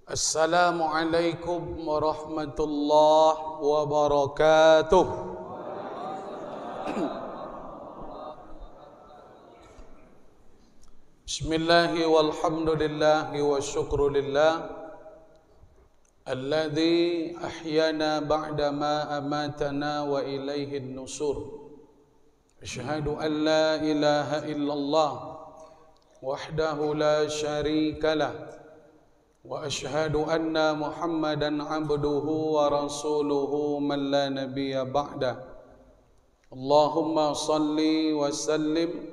Assalamualaikum warahmatullahi wabarakatuh. Bismillahi walhamdulillahi wa syukrulillah alladzi ahyana ba'da ma amatana wa ilaihin nusur. Asyhadu an la ilaha illallah wahdahu la syarika lah wa asyhadu anna Muhammadan abduhu wa rasuluhu man la nabiyya ba'da. Allahumma salli wa sallim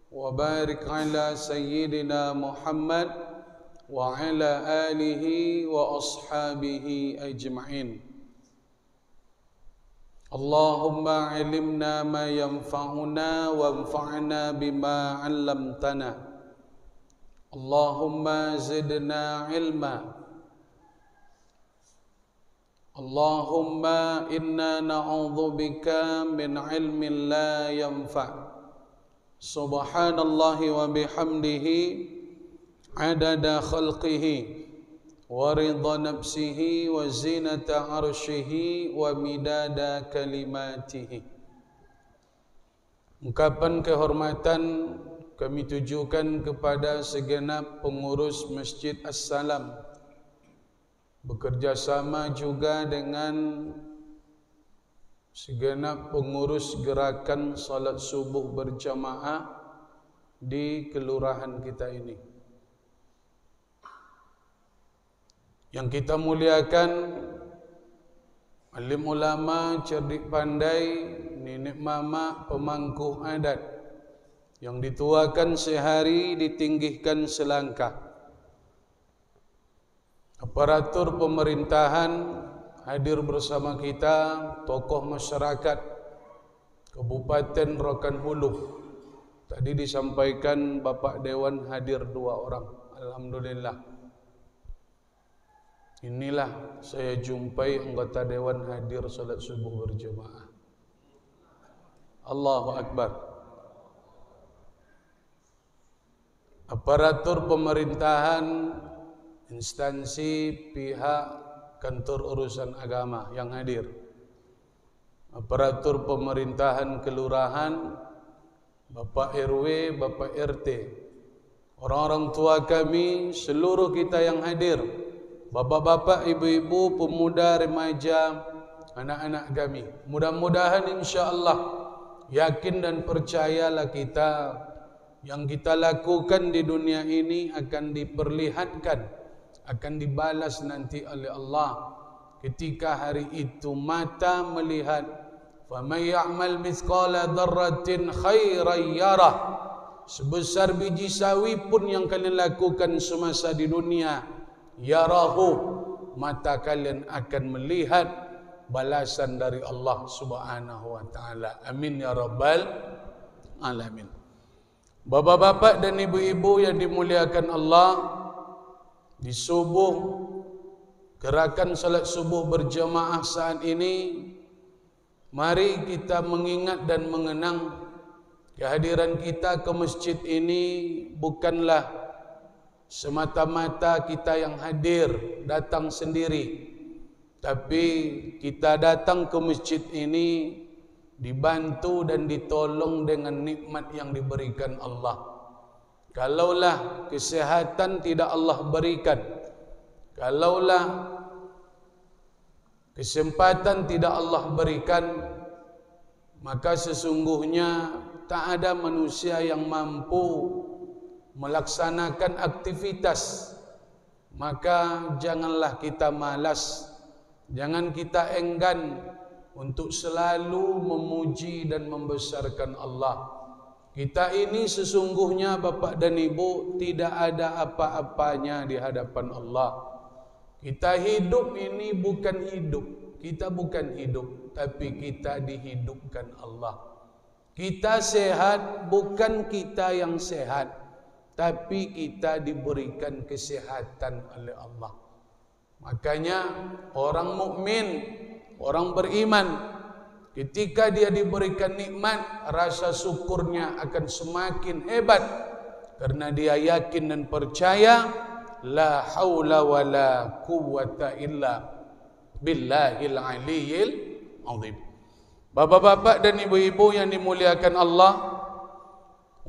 wa barik ala sayyidina Muhammad wa ala alihi wa ashabihi ajma'in. Allahumma ilimna ma yanfa'una wanfa'na bima 'allamtana. Allahumma zidna ilma. Allahumma inna na'udzubika min ilmin la yanfa'. Subhanallahi wa bihamdihi adada khalqihi wa ridha nafsihi wa zinata arshihi wa midada kalimatihi. Ungkapan kehormatan kami tujukan kepada segenap pengurus Masjid As-Salam, bekerjasama juga dengan segenap pengurus gerakan salat subuh berjamaah di kelurahan kita ini. Yang kita muliakan alim ulama, cerdik pandai, nenek mama, pemangku adat, yang dituakan sehari ditinggikan selangkah. Aparatur pemerintahan hadir bersama kita, tokoh masyarakat Kabupaten Rokan Hulu. Tadi disampaikan Bapak Dewan hadir 2 orang. Alhamdulillah. Inilah saya jumpai anggota Dewan hadir salat subuh berjamaah. Allahu Akbar. Aparatur pemerintahan, instansi, pihak kantor urusan agama yang hadir, aparatur pemerintahan kelurahan, Bapak RW, Bapak RT, orang-orang tua kami, seluruh kita yang hadir, bapak-bapak, ibu-ibu, pemuda, remaja, anak-anak kami. Mudah-mudahan insya-Allah, yakin dan percayalah kita, yang kita lakukan di dunia ini akan diperlihatkan, akan dibalas nanti oleh Allah ketika hari itu mata melihat. Faman ya'mal mithqala dzarratin khairan yarah. Sebesar biji sawi pun yang kalian lakukan semasa di dunia, yarahu, mata kalian akan melihat balasan dari Allah Subhanahu wa taala. Amin ya rabbal alamin. Bapak-bapak dan ibu-ibu yang dimuliakan Allah, di subuh gerakan salat subuh berjamaah saat ini, mari kita mengingat dan mengenang kehadiran kita ke masjid ini bukanlah semata-mata kita yang hadir datang sendiri, tapi kita datang ke masjid ini dibantu dan ditolong dengan nikmat yang diberikan Allah. Kalaulah kesehatan tidak Allah berikan, kalaulah kesempatan tidak Allah berikan, maka sesungguhnya tak ada manusia yang mampu melaksanakan aktivitas. Maka janganlah kita malas, jangan kita enggan untuk selalu memuji dan membesarkan Allah. Kita ini sesungguhnya Bapak dan Ibu tidak ada apa-apanya di hadapan Allah. Kita hidup ini bukan hidup, kita bukan hidup, tapi kita dihidupkan Allah. Kita sehat bukan kita yang sehat, tapi kita diberikan kesehatan oleh Allah. Makanya orang mukmin, orang beriman, ketika dia diberikan nikmat, rasa syukurnya akan semakin hebat, karena dia yakin dan percaya la haula wala quwwata illa billahil aliyyil azim. Bapak-bapak dan ibu-ibu yang dimuliakan Allah,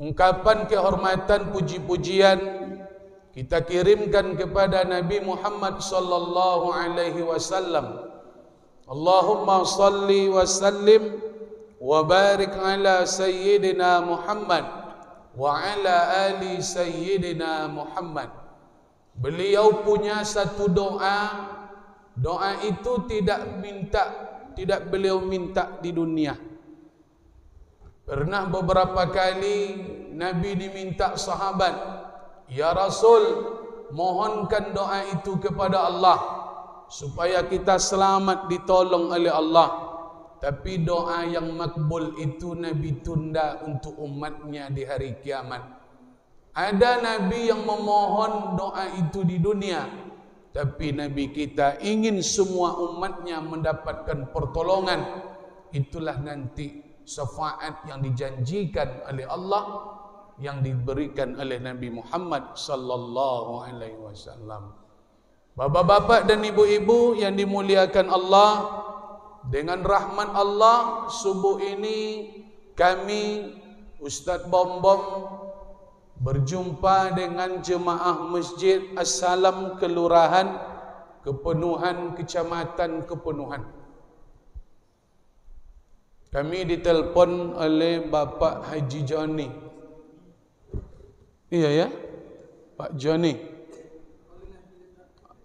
ungkapan kehormatan puji-pujian kita kirimkan kepada Nabi Muhammad sallallahu alaihi wasallam. Allahumma salli wa sallim wa barik ala sayyidina Muhammad wa ala ali sayyidina Muhammad. Beliau punya satu doa. Doa itu tidak beliau minta di dunia. Pernah beberapa kali Nabi diminta sahabat, "Ya Rasul, mohonkan doa itu kepada Allah supaya kita selamat ditolong oleh Allah." Tapi doa yang makbul itu Nabi tunda untuk umatnya di hari kiamat. Ada Nabi yang memohon doa itu di dunia, tapi Nabi kita ingin semua umatnya mendapatkan pertolongan. Itulah nanti syafaat yang dijanjikan oleh Allah, yang diberikan oleh Nabi Muhammad sallallahu alaihi wasallam. Bapak-bapak dan ibu-ibu yang dimuliakan Allah, dengan rahmat Allah, subuh ini kami Ustaz Bom-Bom berjumpa dengan jemaah Masjid As-Salam Kelurahan Kepenuhan, Kecamatan Kepenuhan. Kami ditelepon oleh Bapak Haji Johnny. Iya ya, Pak Johnny.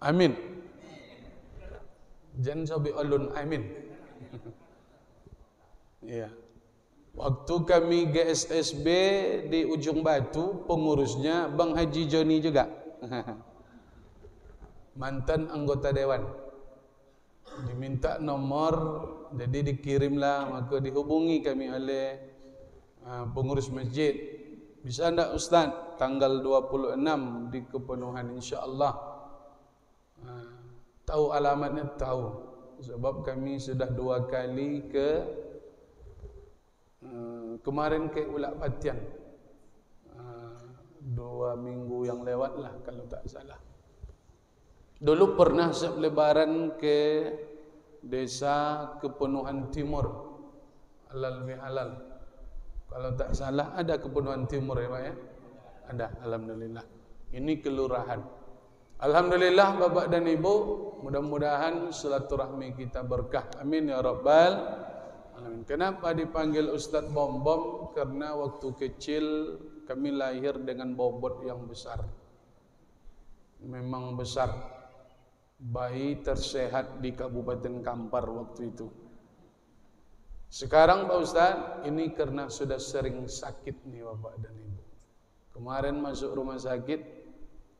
Amin. Jangan sabi alun amin. Iya. Waktu kami GSSB di Ujung Batu, pengurusnya Bang Haji Johnny juga. Mantan anggota dewan. Diminta nomor, jadi dikirimlah, maka dihubungi kami oleh pengurus masjid. Bisa enggak Ustaz? Tanggal 26 di Kepenuhan insya-Allah. Tahu alamatnya? Tahu. Sebab kami sudah 2 kali kemarin ke Ulak Patian, 2 minggu yang lewat lah kalau tak salah. Dulu pernah lebaran ke desa Kepenuhan Timur, halal bihalal. Kalau tak salah ada Kepenuhan Timur ya Pak ya? Ada, alhamdulillah. Ini kelurahan. Alhamdulillah Bapak dan Ibu, mudah-mudahan silaturahmi kita berkah. Amin ya rabbal alamin. Kenapa dipanggil Ustaz Bom-Bom? Karena waktu kecil kami lahir dengan bobot yang besar. Memang besar. Bayi tersehat di Kabupaten Kampar waktu itu. Sekarang Pak Ustaz, ini karena sudah sering sakit nih Bapak dan Ibu. Kemarin masuk rumah sakit,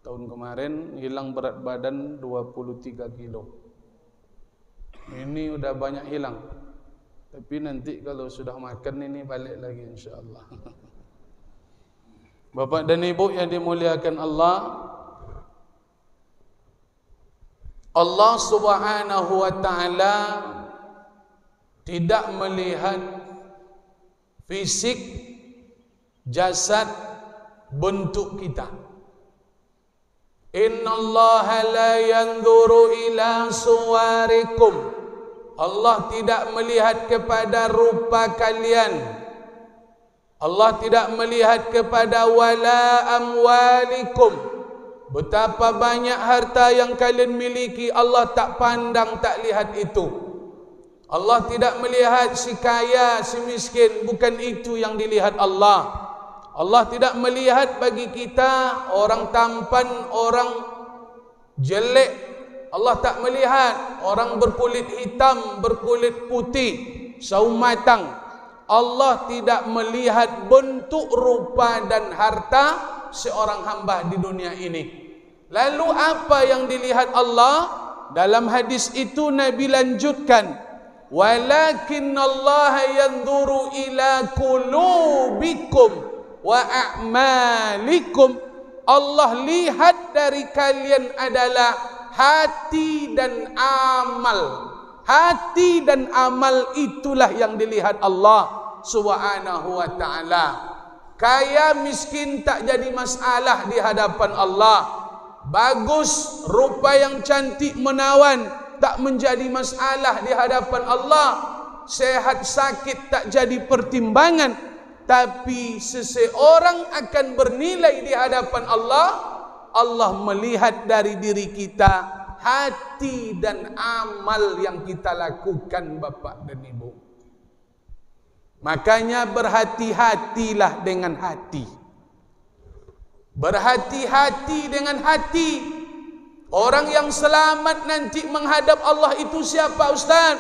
tahun kemarin hilang berat badan 23 kilo. Ini udah banyak hilang. Tapi nanti kalau sudah makan ini balik lagi insya-Allah. Bapak dan Ibu yang dimuliakan Allah, Allah Subhanahu wa taala tidak melihat fisik, jasad, bentuk kita. Innallaha la yanzuru ila suwarikum. Allah tidak melihat kepada rupa kalian. Allah tidak melihat kepada wala amwalikum. Betapa banyak harta yang kalian miliki, Allah tak pandang, tak lihat itu. Allah tidak melihat si kaya, si miskin, bukan itu yang dilihat Allah. Allah tidak melihat bagi kita orang tampan, orang jelek. Allah tak melihat orang berkulit hitam, berkulit putih, saum matang. Allah tidak melihat bentuk, rupa dan harta seorang hamba di dunia ini. Lalu apa yang dilihat Allah? Dalam hadis itu Nabi lanjutkan, walakinnallaha yanzuru ila qulubikum wa a'malikum. Allah lihat dari kalian adalah hati dan amal. Hati dan amal itulah yang dilihat Allah Subhanahu wa ta'ala. Kaya miskin tak jadi masalah di hadapan Allah. bagus, rupa yang cantik menawan tak menjadi masalah di hadapan Allah. Sehat sakit tak jadi pertimbangan. Tapi seseorang akan bernilai di hadapan Allah. Allah melihat dari diri kita, hati dan amal yang kita lakukan, Bapak dan Ibu. Makanya berhati-hatilah dengan hati. Berhati-hati dengan hati. Orang yang selamat nanti menghadap Allah itu siapa, Ustaz?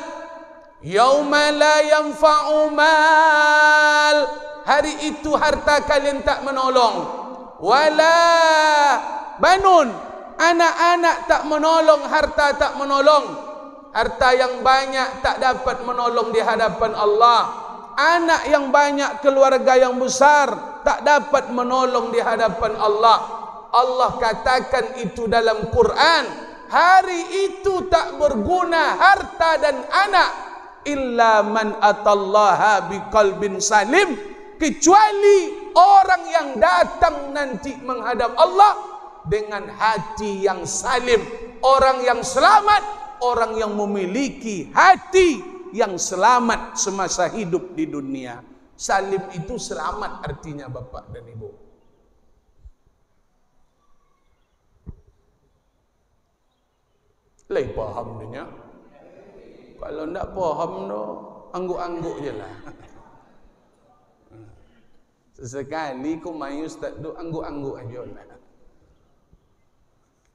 Yauma la yanfa'u mal. Hari itu harta kalian tak menolong. Wala banun. Anak-anak tak menolong, harta tak menolong. Harta yang banyak tak dapat menolong di hadapan Allah. Anak yang banyak, keluarga yang besar tak dapat menolong di hadapan Allah. Allah katakan itu dalam Quran. Hari itu tak berguna harta dan anak illa man atallaha biqalbin salim, kecuali orang yang datang nanti menghadap Allah dengan hati yang salim. Orang yang selamat, orang yang memiliki hati yang selamat semasa hidup di dunia. Salim itu selamat artinya, Bapak dan Ibu. Lai paham dia. Kalau tidak paham tu, angguk-angguk je lah. Sesekali ku main ustaz tu angguk-angguk aja lah.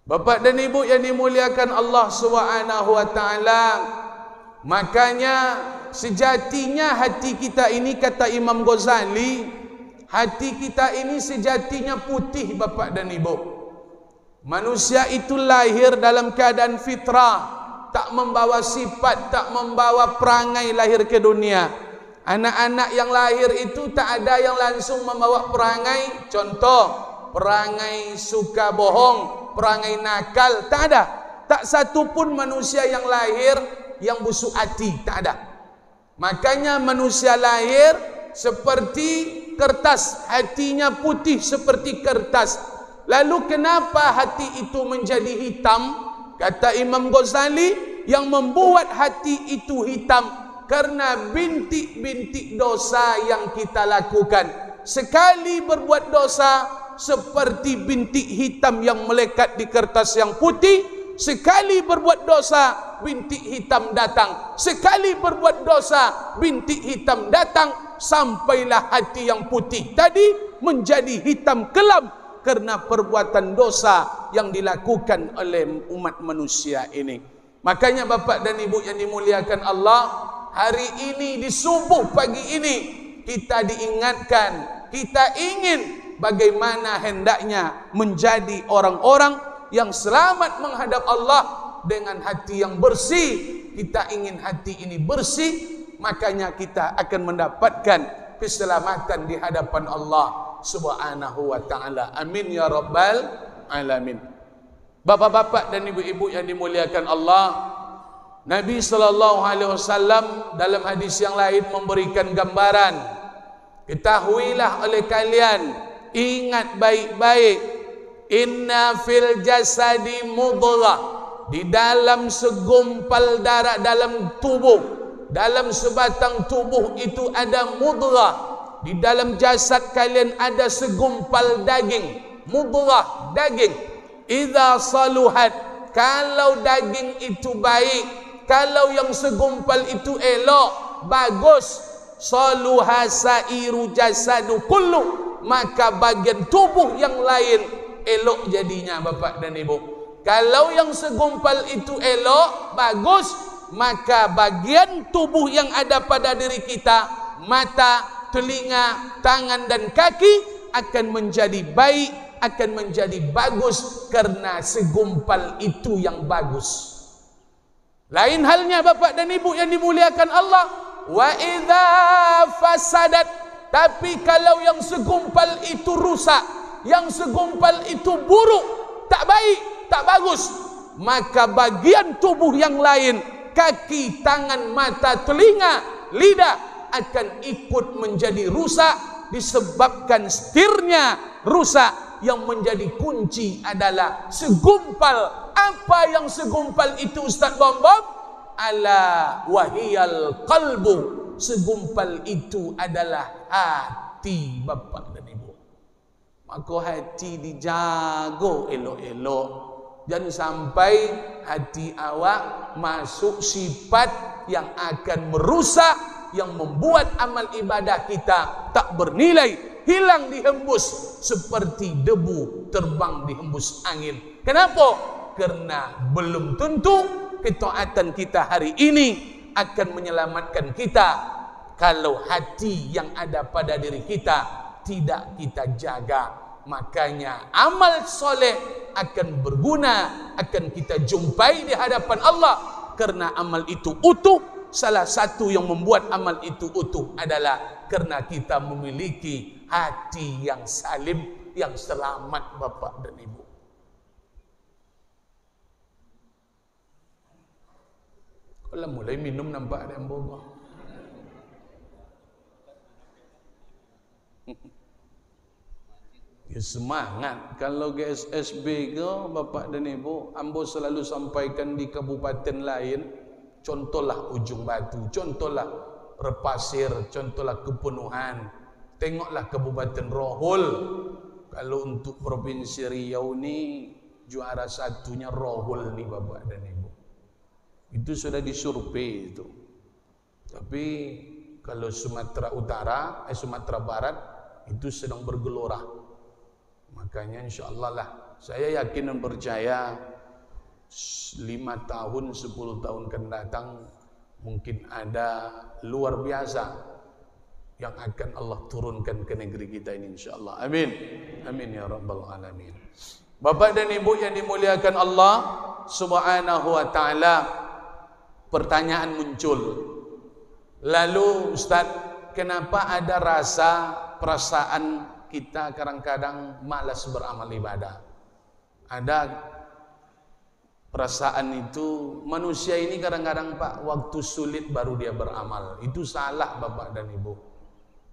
Bapak dan Ibu yang dimuliakan Allah Subhanahu wa taala, makanya sejatinya hati kita ini, kata Imam Ghazali, hati kita ini sejatinya putih, Bapak dan Ibu. Manusia itu lahir dalam keadaan fitrah, tak membawa sifat, tak membawa perangai lahir ke dunia. Anak-anak yang lahir itu tak ada yang langsung membawa perangai. Contoh, perangai suka bohong, perangai nakal, tak ada. Tak satu pun manusia yang lahir yang busuk hati, tak ada. Makanya manusia lahir seperti kertas, hatinya putih seperti kertas. Lalu kenapa hati itu menjadi hitam? Kata Imam Ghazali, yang membuat hati itu hitam karena bintik-bintik dosa yang kita lakukan. Sekali berbuat dosa seperti bintik hitam yang melekat di kertas yang putih. Sekali berbuat dosa, bintik hitam datang. Sekali berbuat dosa, bintik hitam datang. Sampailah hati yang putih tadi menjadi hitam kelam karena perbuatan dosa yang dilakukan oleh umat manusia ini. Makanya Bapak dan Ibu yang dimuliakan Allah, hari ini di subuh pagi ini kita diingatkan, kita ingin bagaimana hendaknya menjadi orang-orang yang selamat menghadap Allah dengan hati yang bersih. Kita ingin hati ini bersih, makanya kita akan mendapatkan keselamatan di hadapan Allah Subhanahu wa ta'ala. Amin ya rabbal alamin. Bapak-bapak dan ibu-ibu yang dimuliakan Allah, Nabi SAW dalam hadis yang lain memberikan gambaran. Ketahuilah oleh kalian, ingat baik-baik, inna fil jasadi mudghah, di dalam segumpal darah dalam tubuh, dalam sebatang tubuh itu ada mudghah. Di dalam jasad kalian ada segumpal daging, mudghah, daging. Idza saluhat, kalau daging itu baik, kalau yang segumpal itu elok, bagus, saluha sairu jasadu kullu, maka bagian tubuh yang lain elok jadinya, Bapak dan Ibu. Kalau yang segumpal itu elok, bagus, maka bagian tubuh yang ada pada diri kita, mata, telinga, tangan dan kaki akan menjadi baik, akan menjadi bagus karena segumpal itu yang bagus. Lain halnya Bapak dan Ibu yang dimuliakan Allah, wa idza fasadat, tapi kalau yang segumpal itu rusak, yang segumpal itu buruk, tak baik, tak bagus, maka bagian tubuh yang lain, kaki, tangan, mata, telinga, lidah akan ikut menjadi rusak disebabkan setirnya rusak, yang menjadi kunci adalah segumpal. Apa yang segumpal itu Ustaz Bambam? Ala wahiyal qalbu. Segumpal itu adalah hati Bapak dan Ibu. Maka hati dijaga elok-elok. Jangan sampai hati awak masuk sifat yang akan merusak, yang membuat amal ibadah kita tak bernilai, hilang dihembus seperti debu terbang dihembus angin. Kenapa? Karena belum tentu ketaatan kita hari ini akan menyelamatkan kita kalau hati yang ada pada diri kita tidak kita jaga. Makanya amal soleh akan berguna, akan kita jumpai di hadapan Allah karena amal itu utuh. Salah satu yang membuat amal itu utuh adalah karena kita memiliki hati yang salim, yang selamat Bapak dan Ibu. Kalau mulai minum nampak ada yang bobo. Ya semangat. Kalau GSSB ke Bapak dan Ibu, ambo selalu sampaikan di kabupaten lain, contohlah Ujung Batu, contohlah Repasir, contohlah Kepenuhan, tengoklah Kabupaten Rohul. Kalau untuk Provinsi Riau ni juara satunya Rohul ni Bapak dan Ibu. Itu sudah disurvei itu. Tapi kalau Sumatera Utara, Sumatera Barat itu sedang bergelora. Makanya insyaAllah lah, saya yakin dan percaya 5 tahun, 10 tahun akan datang mungkin ada luar biasa yang akan Allah turunkan ke negeri kita ini insyaAllah. Amin. Amin ya Rabbal Alamin. Bapak dan Ibu yang dimuliakan Allah Subhanahu wa ta'ala, pertanyaan muncul. Lalu Ustaz, kenapa ada rasa perasaan kita kadang-kadang malas beramal ibadah? Ada perasaan itu, manusia ini kadang-kadang Pak, waktu sulit baru dia beramal. Itu salah Bapak dan Ibu.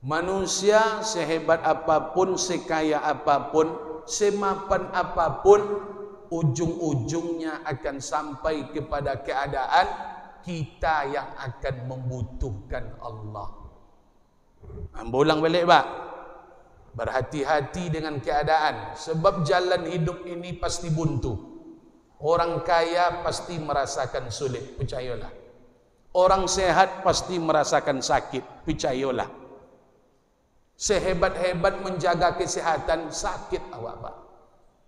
Manusia sehebat apapun, sekaya apapun, semapan apapun, ujung-ujungnya akan sampai kepada keadaan kita yang akan membutuhkan Allah. Ulang balik Pak. Berhati-hati dengan keadaan, sebab jalan hidup ini pasti buntu. Orang kaya pasti merasakan sulit, percayalah. Orang sehat pasti merasakan sakit, percayalah. Sehebat-hebat menjaga kesehatan, sakit awak Pak.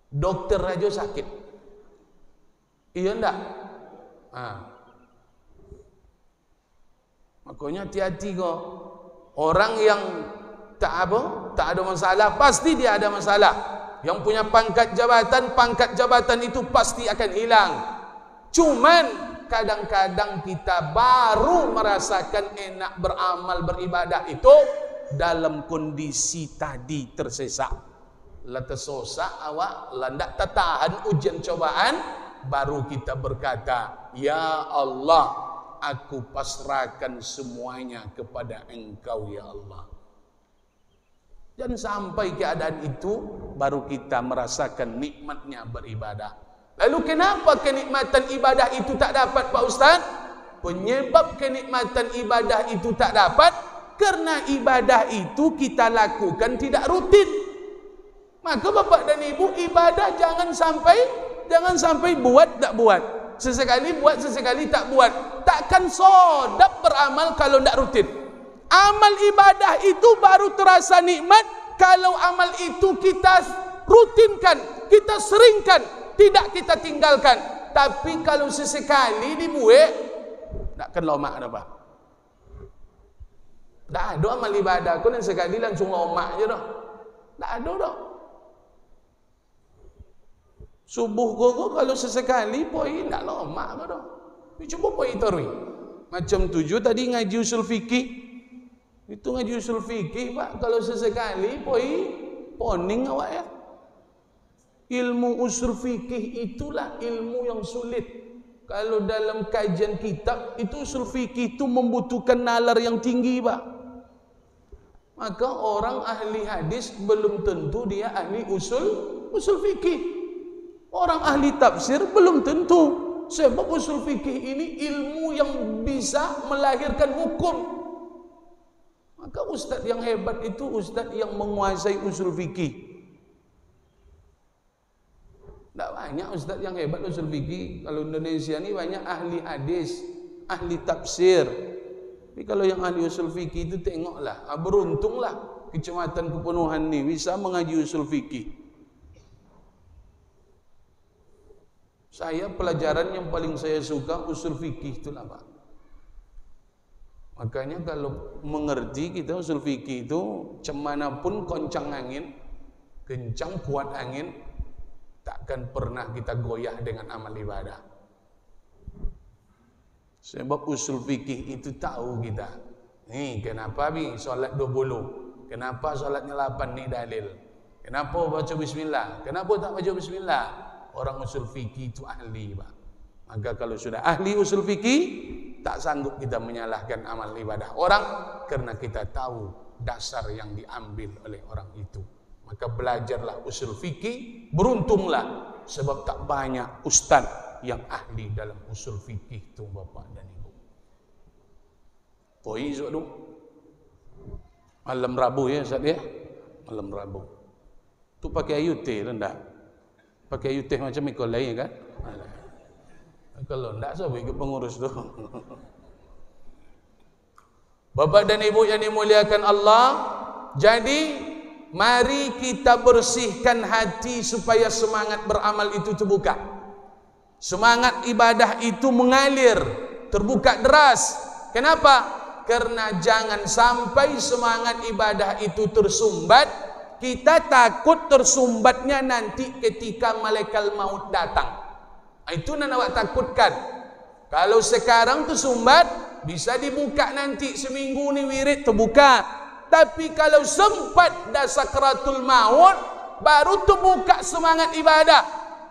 Dokter aja sakit. Iya enggak? Makanya hati-hati kok. Orang yang tak ada masalah, pasti dia ada masalah. Yang punya pangkat jabatan itu pasti akan hilang. Cuman kadang-kadang kita baru merasakan enak beramal, beribadah itu dalam kondisi tadi tersesak. La tersosak awak, landak tertahan ujian cobaan, baru kita berkata, ya Allah, aku pasrahkan semuanya kepada Engkau ya Allah. Dan sampai keadaan itu baru kita merasakan nikmatnya beribadah. Lalu kenapa kenikmatan ibadah itu tak dapat Pak Ustaz? Penyebab kenikmatan ibadah itu tak dapat karena ibadah itu kita lakukan tidak rutin. Maka Bapak dan Ibu, ibadah jangan sampai buat tak buat. Sesekali buat, sesekali tak buat. Takkan sodap beramal kalau tak rutin. Amal ibadah itu baru terasa nikmat kalau amal itu kita rutinkan, kita seringkan, tidak kita tinggalkan. Tapi kalau sesekali dibuat, tak akan lomak dah Pak. Tak ada amal ibadah kau yang sekali langsung lomak je dah. Tak ada dah. Subuh kau kalau sesekali poi tak lomak dah. Cuba poi tarawih. Macam 7 tadi ngaji usul fikih. Itu ngaji usul fikih Pak, kalau sesekali poning awak ya. Ilmu usul fikih itulah ilmu yang sulit. Kalau dalam kajian kitab itu usul fikih itu membutuhkan nalar yang tinggi Pak. Maka orang ahli hadis belum tentu dia ahli usul fikih. Orang ahli tafsir belum tentu. Sebab usul fikih ini ilmu yang bisa melahirkan hukum. Maka ustaz yang hebat itu ustaz yang menguasai usul fikih. Tak banyak ustaz yang hebat usul fikih. Kalau Indonesia ni banyak ahli hadis, ahli tafsir. Tapi kalau yang ahli usul fikih itu tengoklah, beruntunglah Kecamatan Kepenuhan ni bisa mengaji usul fikih. Saya pelajaran yang paling saya suka usul fikih itulah Pak. Makanya kalau mengerti kita usul fikih itu, cemanapun koncang angin, kencang kuat angin, takkan pernah kita goyah dengan amal ibadah. Sebab usul fikih itu tahu kita. Nih kenapa solat 20? Kenapa solatnya 8 ni dalil? Kenapa baca bismillah? Kenapa tak baca bismillah? Orang usul fikih itu ahli, Pak. Maka kalau sudah ahli usul fikih, tak sanggup kita menyalahkan amal ibadah orang karena kita tahu dasar yang diambil oleh orang itu. Maka belajarlah usul fikih, beruntunglah sebab tak banyak ustaz yang ahli dalam usul fikih tu Bapak dan Ibu. Poi esok tu malam Rabu ya Ustaz ya. Malam Rabu. Tu pakai ayut teh rendah. Pakai ayut teh macam ikut lain kan? Kalau enggak siapa ikut pengurus tu. Bapak dan Ibu yang dimuliakan Allah, jadi mari kita bersihkan hati supaya semangat beramal itu terbuka. Semangat ibadah itu mengalir, terbuka deras. Kenapa? Karena jangan sampai semangat ibadah itu tersumbat. Kita takut tersumbatnya nanti ketika malaikat maut datang. Itu yang awak takutkan. Kalau sekarang tersumbat, bisa dibuka nanti seminggu ni wirid terbuka. Tapi kalau sempat dah sakratul maut, baru terbuka semangat ibadah.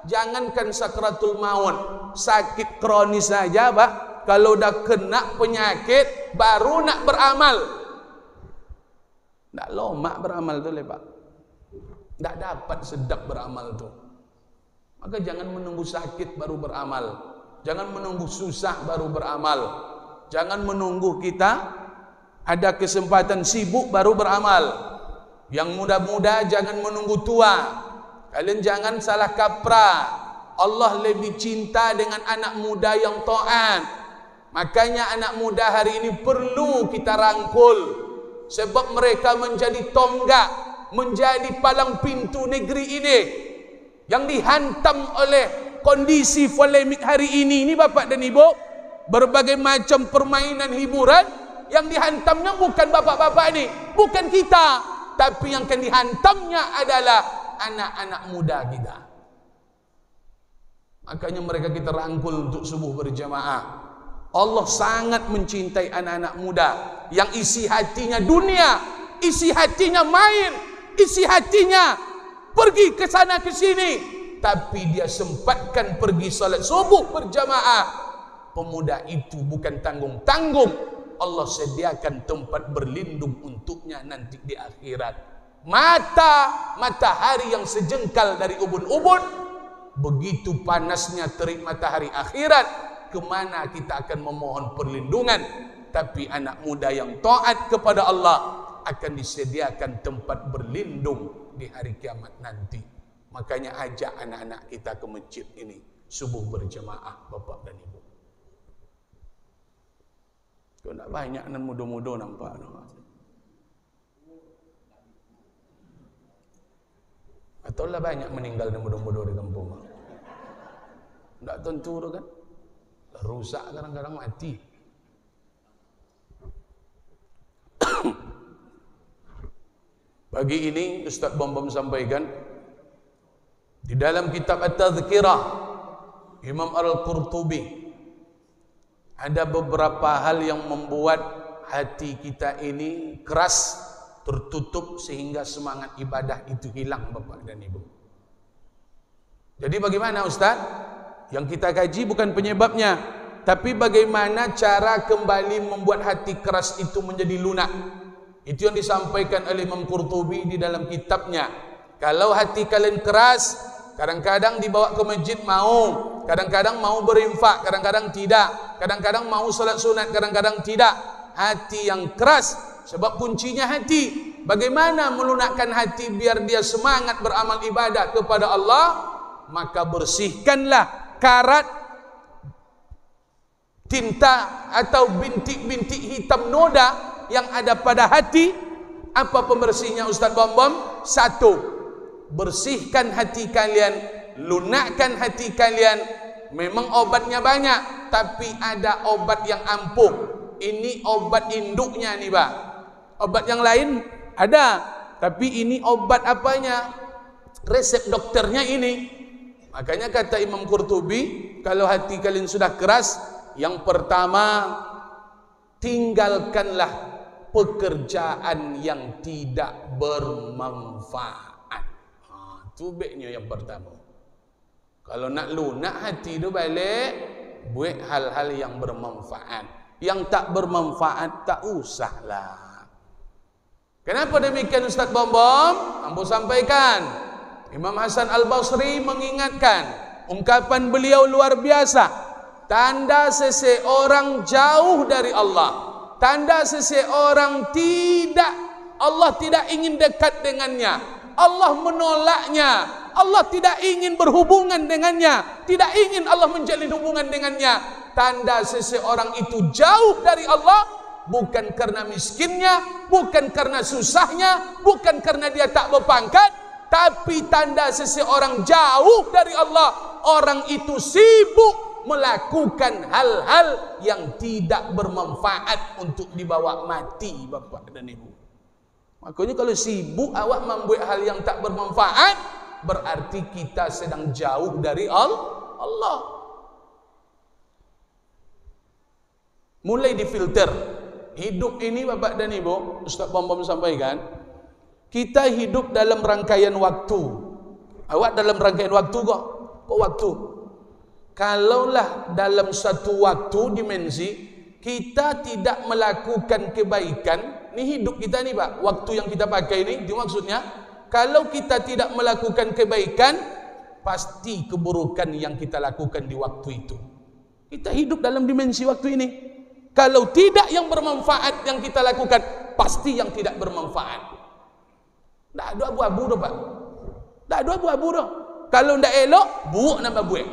Jangankan sakratul maut, sakit kronis saja, Pak. Kalau dah kena penyakit, baru nak beramal. Tak lomak beramal tu, Pak. Tak dapat sedap beramal tu. Maka jangan menunggu sakit baru beramal. Jangan menunggu susah baru beramal. Jangan menunggu kita ada kesempatan sibuk baru beramal. Yang muda-muda jangan menunggu tua. Kalian jangan salah kaprah. Allah lebih cinta dengan anak muda yang taat. Makanya anak muda hari ini perlu kita rangkul. Sebab mereka menjadi tonggak, menjadi palang pintu negeri ini. Yang dihantam oleh kondisi polemik hari ini Bapak dan Ibu. Berbagai macam permainan hiburan. Yang dihantamnya bukan bapak-bapak ini, bukan kita, tapi yang akan dihantamnya adalah anak-anak muda kita. Makanya mereka kita rangkul untuk subuh berjamaah. Allah sangat mencintai anak-anak muda yang isi hatinya dunia, isi hatinya main, isi hatinya pergi ke sana ke sini, tapi dia sempatkan pergi salat subuh berjamaah. Pemuda itu bukan tanggung-tanggung. Allah sediakan tempat berlindung untuknya nanti di akhirat. Matahari yang sejengkal dari ubun-ubun, begitu panasnya terik matahari akhirat, kemana kita akan memohon perlindungan. Tapi anak muda yang taat kepada Allah akan disediakan tempat berlindung di hari kiamat nanti. Makanya ajak anak-anak kita ke masjid ini subuh berjamaah Bapak dan Ibu. Kau nak banyak dan muda-muda nampak. Atau lah banyak meninggal dan muda-muda di kampung. Tak tentu tu kan. Rusak kadang-kadang mati. Pagi ini Ustaz Bambam sampaikan di dalam kitab At-Tadhkirah Imam Al-Qurtubi ada beberapa hal yang membuat hati kita ini keras, tertutup sehingga semangat ibadah itu hilang Bapak dan Ibu. Jadi bagaimana Ustaz? Yang kita kaji bukan penyebabnya, tapi bagaimana cara kembali membuat hati keras itu menjadi lunak. Itu yang disampaikan oleh Imam Qurtubi di dalam kitabnya. Kalau hati kalian keras, kadang-kadang dibawa ke masjid mau, kadang-kadang mau berinfak, kadang-kadang tidak, kadang-kadang mau salat sunat, kadang-kadang tidak. Hati yang keras, sebab kuncinya hati. Bagaimana melunakkan hati biar dia semangat beramal ibadah kepada Allah? Maka bersihkanlah karat, tinta atau bintik-bintik hitam noda yang ada pada hati. Apa pembersihnya Ustaz Bom-Bom? Satu, bersihkan hati kalian, lunakkan hati kalian. Memang obatnya banyak, tapi ada obat yang ampuh. Ini obat induknya nih, Pak. Obat yang lain ada, tapi ini obat apanya? Resep dokternya ini. Makanya kata Imam Qurtubi, kalau hati kalian sudah keras, yang pertama, tinggalkanlah pekerjaan yang tidak bermanfaat. Itu baiknya yang pertama. Kalau nak lunak hati itu balik, buat hal-hal yang bermanfaat. Yang tak bermanfaat tak usahlah. Kenapa demikian Ustaz Bom-Bom? Ambo sampaikan. Imam Hasan Al-Basri mengingatkan, ungkapan beliau luar biasa. Tanda seseorang jauh dari Allah, tanda seseorang Allah tidak ingin dekat dengannya, Allah menolaknya, Allah tidak ingin berhubungan dengannya, tidak ingin Allah menjalin hubungan dengannya. Tanda seseorang itu jauh dari Allah, bukan karena miskinnya, bukan karena susahnya, bukan karena dia tak berpangkat, tapi tanda seseorang jauh dari Allah, orang itu sibuk melakukan hal-hal yang tidak bermanfaat untuk dibawa mati, Bapak dan Ibu. Makanya kalau sibuk awak membuat hal yang tak bermanfaat, berarti kita sedang jauh dari Allah. Mulai difilter. Hidup ini Bapak dan Ibu, Ustaz Bom-Bom sampaikan, kita hidup dalam rangkaian waktu. Awak dalam rangkaian waktu kok? Kok waktu? Kalaulah dalam satu waktu dimensi kita tidak melakukan kebaikan, ini hidup kita nih Pak, waktu yang kita pakai ini, itu maksudnya, kalau kita tidak melakukan kebaikan, pasti keburukan yang kita lakukan di waktu itu. Kita hidup dalam dimensi waktu ini. Kalau tidak yang bermanfaat yang kita lakukan, pasti yang tidak bermanfaat. Tak ada abu-abu dah Pak. Tak ada abu-abu dah. Kalau tidak elok, buruk nambah buat.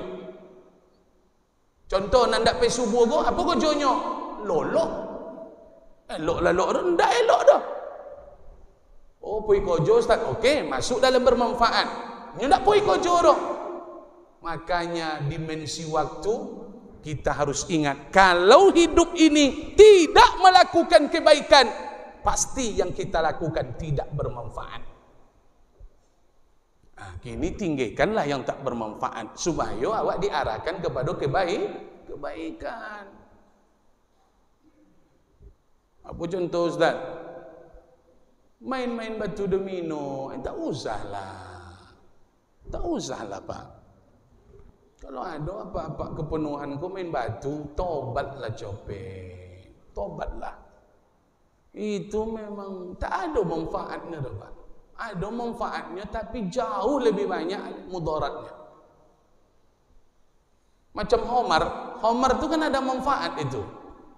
Contoh nak pergi subuh ko, apa ko jonyo? Lolok. Elok lah lok dah, tak elok dah. Oh, pergi kojo Ustaz. Okey, masuk dalam bermanfaat. Ni tak pergi kojo dah. Makanya dimensi waktu kita harus ingat, kalau hidup ini tidak melakukan kebaikan, pasti yang kita lakukan tidak bermanfaat. Nah, kini tinggikanlah yang tak bermanfaat supaya awak diarahkan kepada kebaikan. Apa contoh Ustaz? Main-main batu domino, tak usahlah. Tak usahlah Pak. Kalau ada apa-apa kepenuhan kau main batu, tobatlah copet. Tobatlah. Itu memang tak ada manfaatnya dah Pak. Ada manfaatnya tapi jauh lebih banyak mudaratnya. Macam Homar. Homar itu kan ada manfaat itu.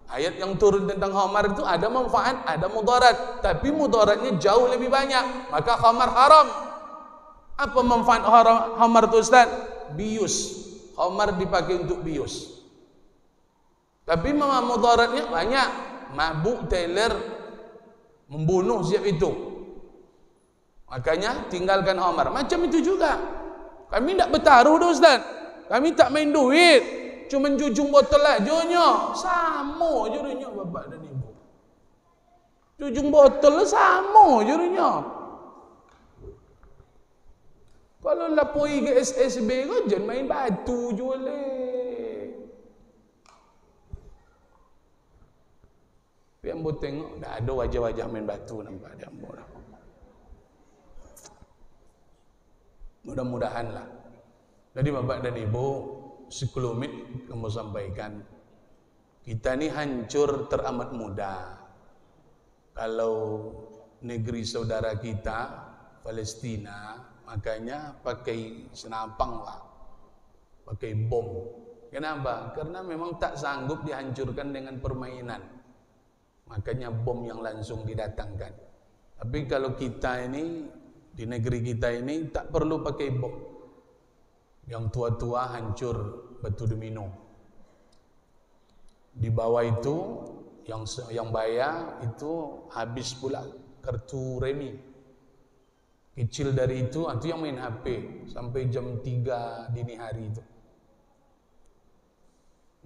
Ayat yang turun tentang Homar itu ada manfaat, ada mudarat. Tapi mudaratnya jauh lebih banyak. Maka Homar haram. Apa manfaat Homar itu Ustaz? Bius. Homar dipakai untuk bius. Tapi memang mudaratnya banyak. Mabuk, teler, membunuh siap itu. Makanya tinggalkan Homar. Macam itu juga. Kami tak bertaruh dah Ustaz. Kami tak main duit. Cuma jujung botol lah. Jonyo. Sama jurunya Bapak dan Ibu. Jujung botol lah sama jurunya. Kalau lapoi ke SSB kau jangan main batu je boleh. Tapi ambo tengok dah ada wajah-wajah main batu nampak dia ambo dah. Mudah-mudahan lah. Jadi Bapak dan Ibu, sekelumit kamu sampaikan, kita ni hancur teramat mudah. Kalau negeri saudara kita Palestina, makanya pakai senapang lah, pakai bom. Kenapa? Karena memang tak sanggup dihancurkan dengan permainan, makanya bom yang langsung didatangkan. Tapi kalau kita ini, di negeri kita ini tak perlu pakai bom. Yang tua-tua hancur batu domino. Di bawah itu yang bayar itu habis pula kartu remi. Kecil dari itu yang main HP sampai jam 3 dini hari itu.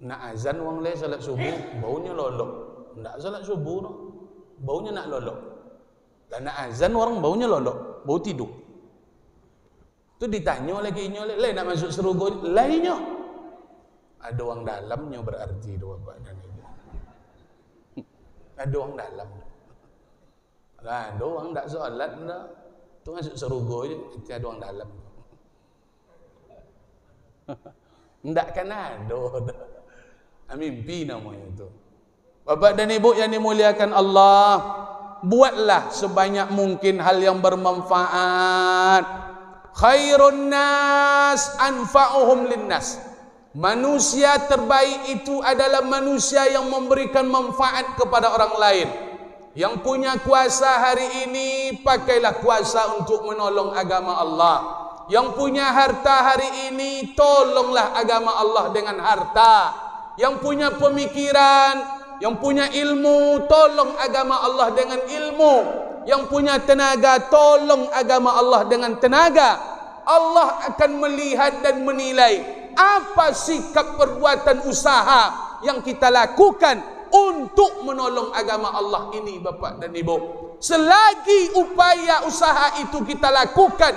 Nak azan wang le salat subuh baunya lolok. Ndak salat subuh no, baunya nak lolok. Dan nak azan orang baunya lolok, bau tidur. Tu ditanya lagi nyolek, "Le nak masuk serugo lainnya?" Ada orang dalamnya berarti dua bapak dan ibu. Ada orang dalam. Lah, ada orang tak solat dah. Tu masuk serugo je, ada orang dalam. Ndak kan ada. Mimpi namanya itu. Bapak dan ibu yang dimuliakan Allah, buatlah sebanyak mungkin hal yang bermanfaat. Khairun nas anfa'uhum linnas. Manusia terbaik itu adalah manusia yang memberikan manfaat kepada orang lain. Yang punya kuasa hari ini, pakailah kuasa untuk menolong agama Allah. Yang punya harta hari ini, tolonglah agama Allah dengan harta. Yang punya pemikiran, yang punya ilmu, tolong agama Allah dengan ilmu. Yang punya tenaga, tolong agama Allah dengan tenaga. Allah akan melihat dan menilai apa sikap perbuatan usaha yang kita lakukan untuk menolong agama Allah ini, Bapak dan Ibu. Selagi upaya usaha itu kita lakukan,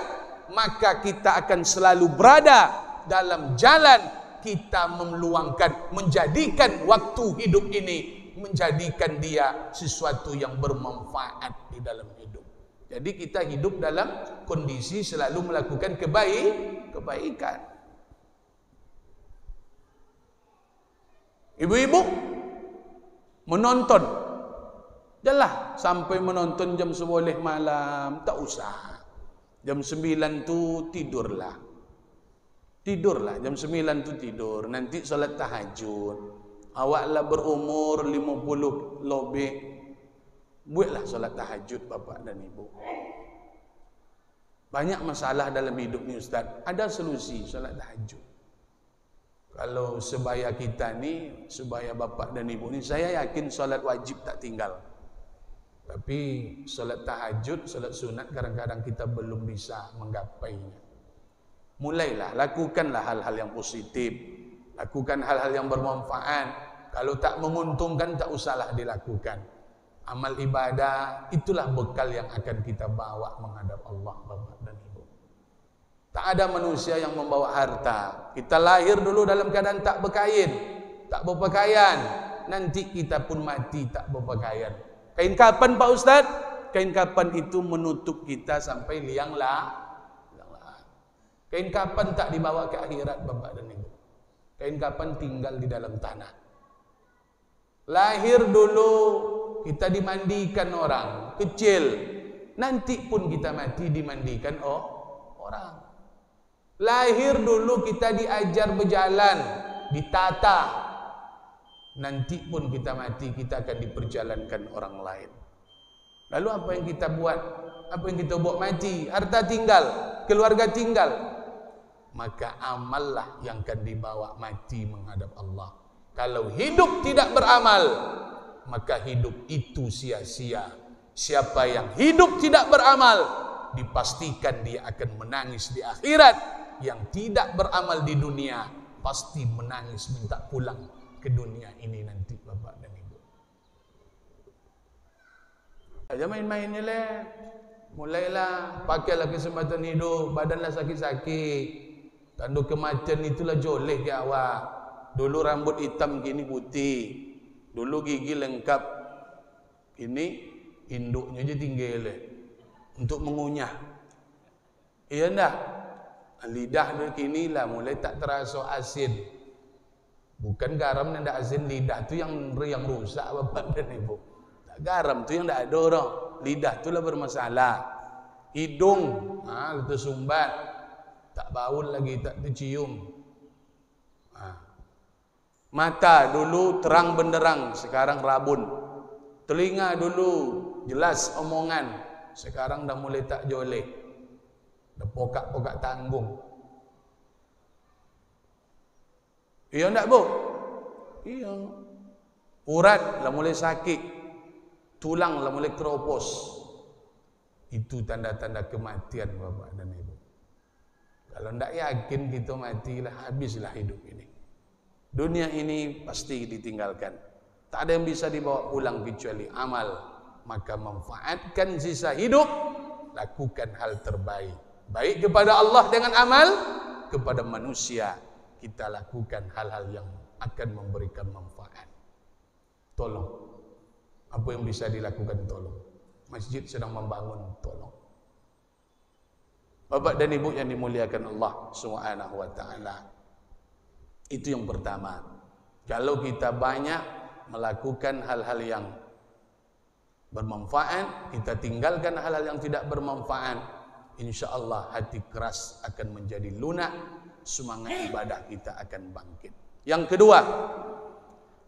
maka kita akan selalu berada dalam jalan kita meluangkan, menjadikan waktu hidup ini, menjadikan dia sesuatu yang bermanfaat di dalam hidup. Jadi kita hidup dalam kondisi selalu melakukan kebaikan. Ibu-ibu menonton, janganlah sampai menonton jam 11 malam, tak usah. Jam 9 tu tidurlah. Tidurlah jam 9 tu tidur, nanti solat tahajud. Awaklah berumur 50 lebih, buatlah solat tahajud Bapak dan Ibu. Banyak masalah dalam hidup ni Ustaz, ada solusi solat tahajud. Kalau sebaya kita ni, sebaya Bapak dan Ibu ni, saya yakin solat wajib tak tinggal. Tapi solat tahajud, solat sunat kadang-kadang kita belum bisa menggapainya. Mulailah, lakukanlah hal-hal yang positif, lakukan hal-hal yang bermanfaat. Kalau tak menguntungkan, tak usahlah dilakukan. Amal ibadah itulah bekal yang akan kita bawa menghadap Allah, Bapak dan Ibu. Tak ada manusia yang membawa harta. Kita lahir dulu dalam keadaan tak berkain, tak berpakaian. Nanti kita pun mati tak berpakaian. Kain kapan Pak Ustaz? Kain kapan itu menutup kita sampai liang lah. Kain kapan tak dibawa ke akhirat Bapak dan Ibu? Kain kapan tinggal di dalam tanah. Lahir dulu kita dimandikan orang kecil, nanti pun kita mati dimandikan orang. Lahir dulu kita diajar berjalan, ditata, nanti pun kita mati kita akan diperjalankan orang lain. Lalu apa yang kita buat? Apa yang kita buat mati? Harta tinggal, keluarga tinggal. Maka amallah yang akan dibawa mati menghadap Allah. Kalau hidup tidak beramal, maka hidup itu sia-sia. Siapa yang hidup tidak beramal, dipastikan dia akan menangis di akhirat. Yang tidak beramal di dunia, pasti menangis minta pulang ke dunia ini nanti Bapak dan Ibu. Aja main-mainnya le. Mulailah, pakailah kesempatan hidup, badanlah sakit-sakit. Tanda kematian itulah joleh ke awak. Dulu rambut hitam, kini putih. Dulu gigi lengkap, kini induknya je tinggal untuk mengunyah. Iya enggak? Lidah dia kini lah mulai tak terasa asin. Bukan garam yang tak asin, lidah tu yang rusak Bapak dan Ibu. Garam tu yang tak ada dah. Lidah tu lah bermasalah. Hidung, tersumbat. Tak baul lagi, tak tercium. Mata dulu terang benderang, sekarang rabun. Telinga dulu jelas omongan, sekarang dah mulai tak joleh. Dah pokak-pokak tanggung. Iya enggak, Bu? Iya. Urat lah mulai sakit. Tulang lah mulai keropos. Itu tanda-tanda kematian Bapak dan Ibu. Kalau enggak yakin kita matilah, habislah hidup ini. Dunia ini pasti ditinggalkan. Tak ada yang bisa dibawa pulang kecuali amal. Maka manfaatkan sisa hidup, lakukan hal terbaik. Baik kepada Allah dengan amal, kepada manusia kita lakukan hal-hal yang akan memberikan manfaat. Tolong. Apa yang bisa dilakukan, tolong. Masjid sedang membangun, tolong. Bapak dan Ibu yang dimuliakan Allah Subhanahu wa taala. Itu yang pertama. Kalau kita banyak melakukan hal-hal yang bermanfaat, kita tinggalkan hal-hal yang tidak bermanfaat, insya-Allah hati keras akan menjadi lunak, semangat ibadah kita akan bangkit. Yang kedua,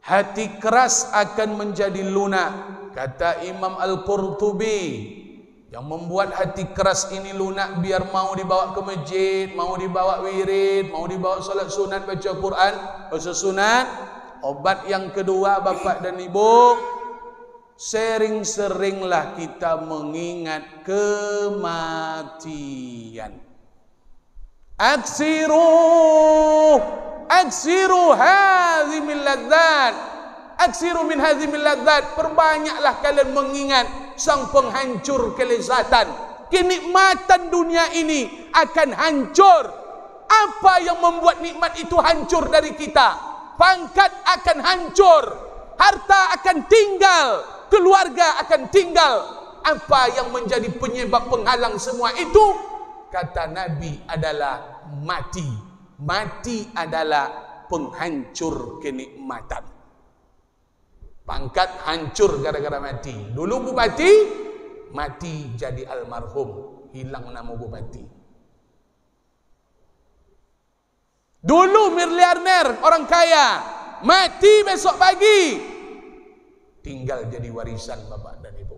hati keras akan menjadi lunak. Kata Imam Al-Qurtubi, yang membuat hati keras ini lunak biar mau dibawa ke masjid, mau dibawa wirid, mau dibawa salat sunat, baca Quran, baca sunat. Obat yang kedua Bapak dan Ibu, sering-seringlah kita mengingat kematian. Aksiru hadhi min ladzat. Aksiru min hadhi min ladzat. Perbanyaklah kalian mengingat sang penghancur kelezatan. Kenikmatan dunia ini akan hancur. Apa yang membuat nikmat itu hancur dari kita? Pangkat akan hancur, harta akan tinggal, keluarga akan tinggal. Apa yang menjadi penyebab penghalang semua itu? Kata Nabi adalah mati. Mati adalah penghancur kenikmatan. Pangkat hancur gara-gara mati. Dulu bupati, mati jadi almarhum, hilang nama bupati. Dulu miliarder, orang kaya, mati besok pagi, tinggal jadi warisan Bapak dan Ibu.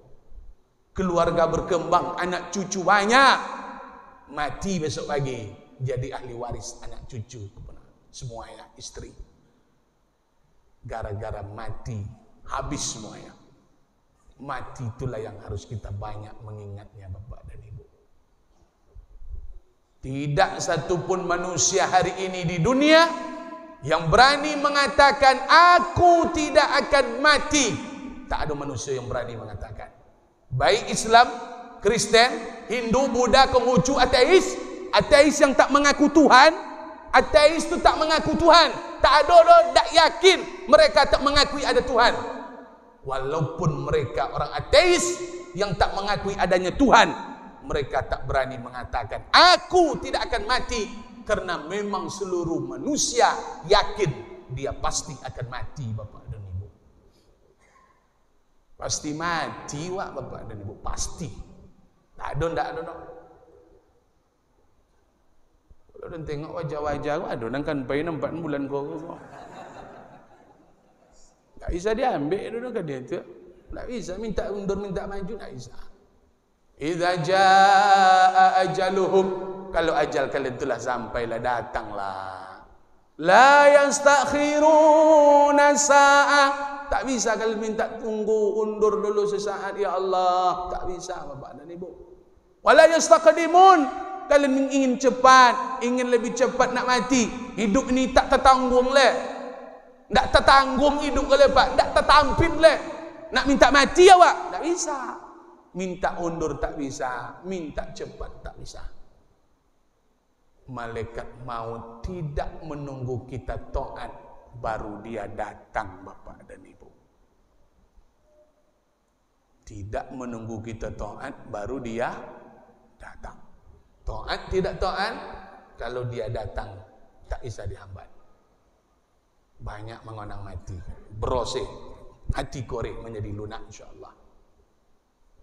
Keluarga berkembang, anak cucu banyak, mati besok pagi, jadi ahli waris anak cucu, semuanya istri. Gara-gara mati, habis semuanya. Mati itulah yang harus kita banyak mengingatnya Bapak dan Ibu. Tidak satupun manusia hari ini di dunia yang berani mengatakan aku tidak akan mati. Tak ada manusia yang berani mengatakan. Baik Islam, Kristen, Hindu, Buddha, Konghucu, ateis. Ateis yang tak mengaku Tuhan. Ateis itu tak mengaku Tuhan. Tak ada, tak yakin mereka tak mengakui ada Tuhan. Walaupun mereka orang ateis yang tak mengakui adanya Tuhan, mereka tak berani mengatakan aku tidak akan mati, karena memang seluruh manusia yakin dia pasti akan mati Bapak dan Ibu. Pasti mati wak Bapak dan Ibu, pasti. Tak ada. Kalau dan tengok wajah-wajah ada kan pai 4 bulan kau. Tak bisa diambil dulu kan dia tu. Tak bisa minta undur, minta maju, tak bisa. Idza jaa ajaluhum, kalau ajal kalian telah sampailah, datanglah. La yastakhiruna sa'ah, tak bisa kalian minta tunggu, undur dulu sesaat ya Allah, tak bisa Bapak dan Ibu. Wala yastaqdimun, kalian ingin cepat, ingin lebih cepat nak mati. Hidup ini tak tertanggung leh. Tak tertanggung hidup kalian Pak, tak tertampin leh. Nak minta mati awak, tak bisa. Minta undur tak bisa, minta cepat tak bisa. Malaikat maut tidak menunggu kita taat, baru dia datang Bapak dan Ibu. Tidak menunggu kita taat, baru dia datang. Taat tidak taat, kalau dia datang tak bisa dihambat. Banyak mengonang mati, beroseh, hati korek menjadi lunak insyaAllah.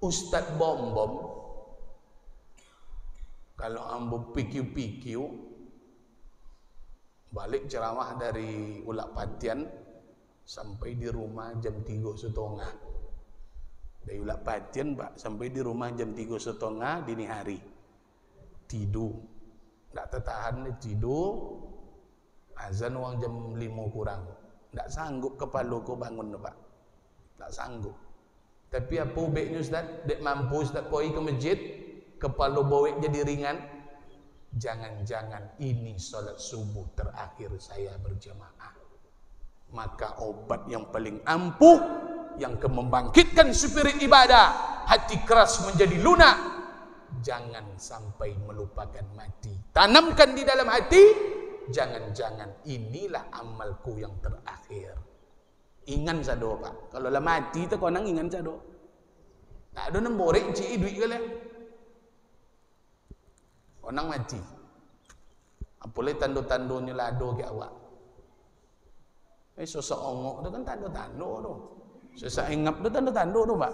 Ustaz Bom-Bom, kalau ambo pikiu-pikiu, balik ceramah dari Ulak Patian, sampai di rumah jam 3:30. Dari Ulak Patian Pak, sampai di rumah jam 3:30 dini hari. Tidur. Tak tertahan tidur. Azan uang jam 5 kurang. Tak sanggup kepala ko bangun Pak. Tak sanggup. Tapi apa ubeknya Ustaz? Dek mampu Ustaz poi ke masjid, kepala bawek jadi ringan. Jangan-jangan ini solat subuh terakhir saya berjamaah. Maka obat yang paling ampuh, yang membangkitkan spirit ibadah, hati keras menjadi lunak, jangan sampai melupakan mati. Tanamkan di dalam hati, jangan-jangan inilah amalku yang terakhir. Ingan sado Pak, kalau lah mati tu kau nang ingan sado. Tak ada nemborek cik duit ke lah. Orang mati. Apalagi tanda-tandanya lado ke awak. Sosok ongok tu kan tanda-tanda tu. Sesak engap tu tanda-tanda tu Pak.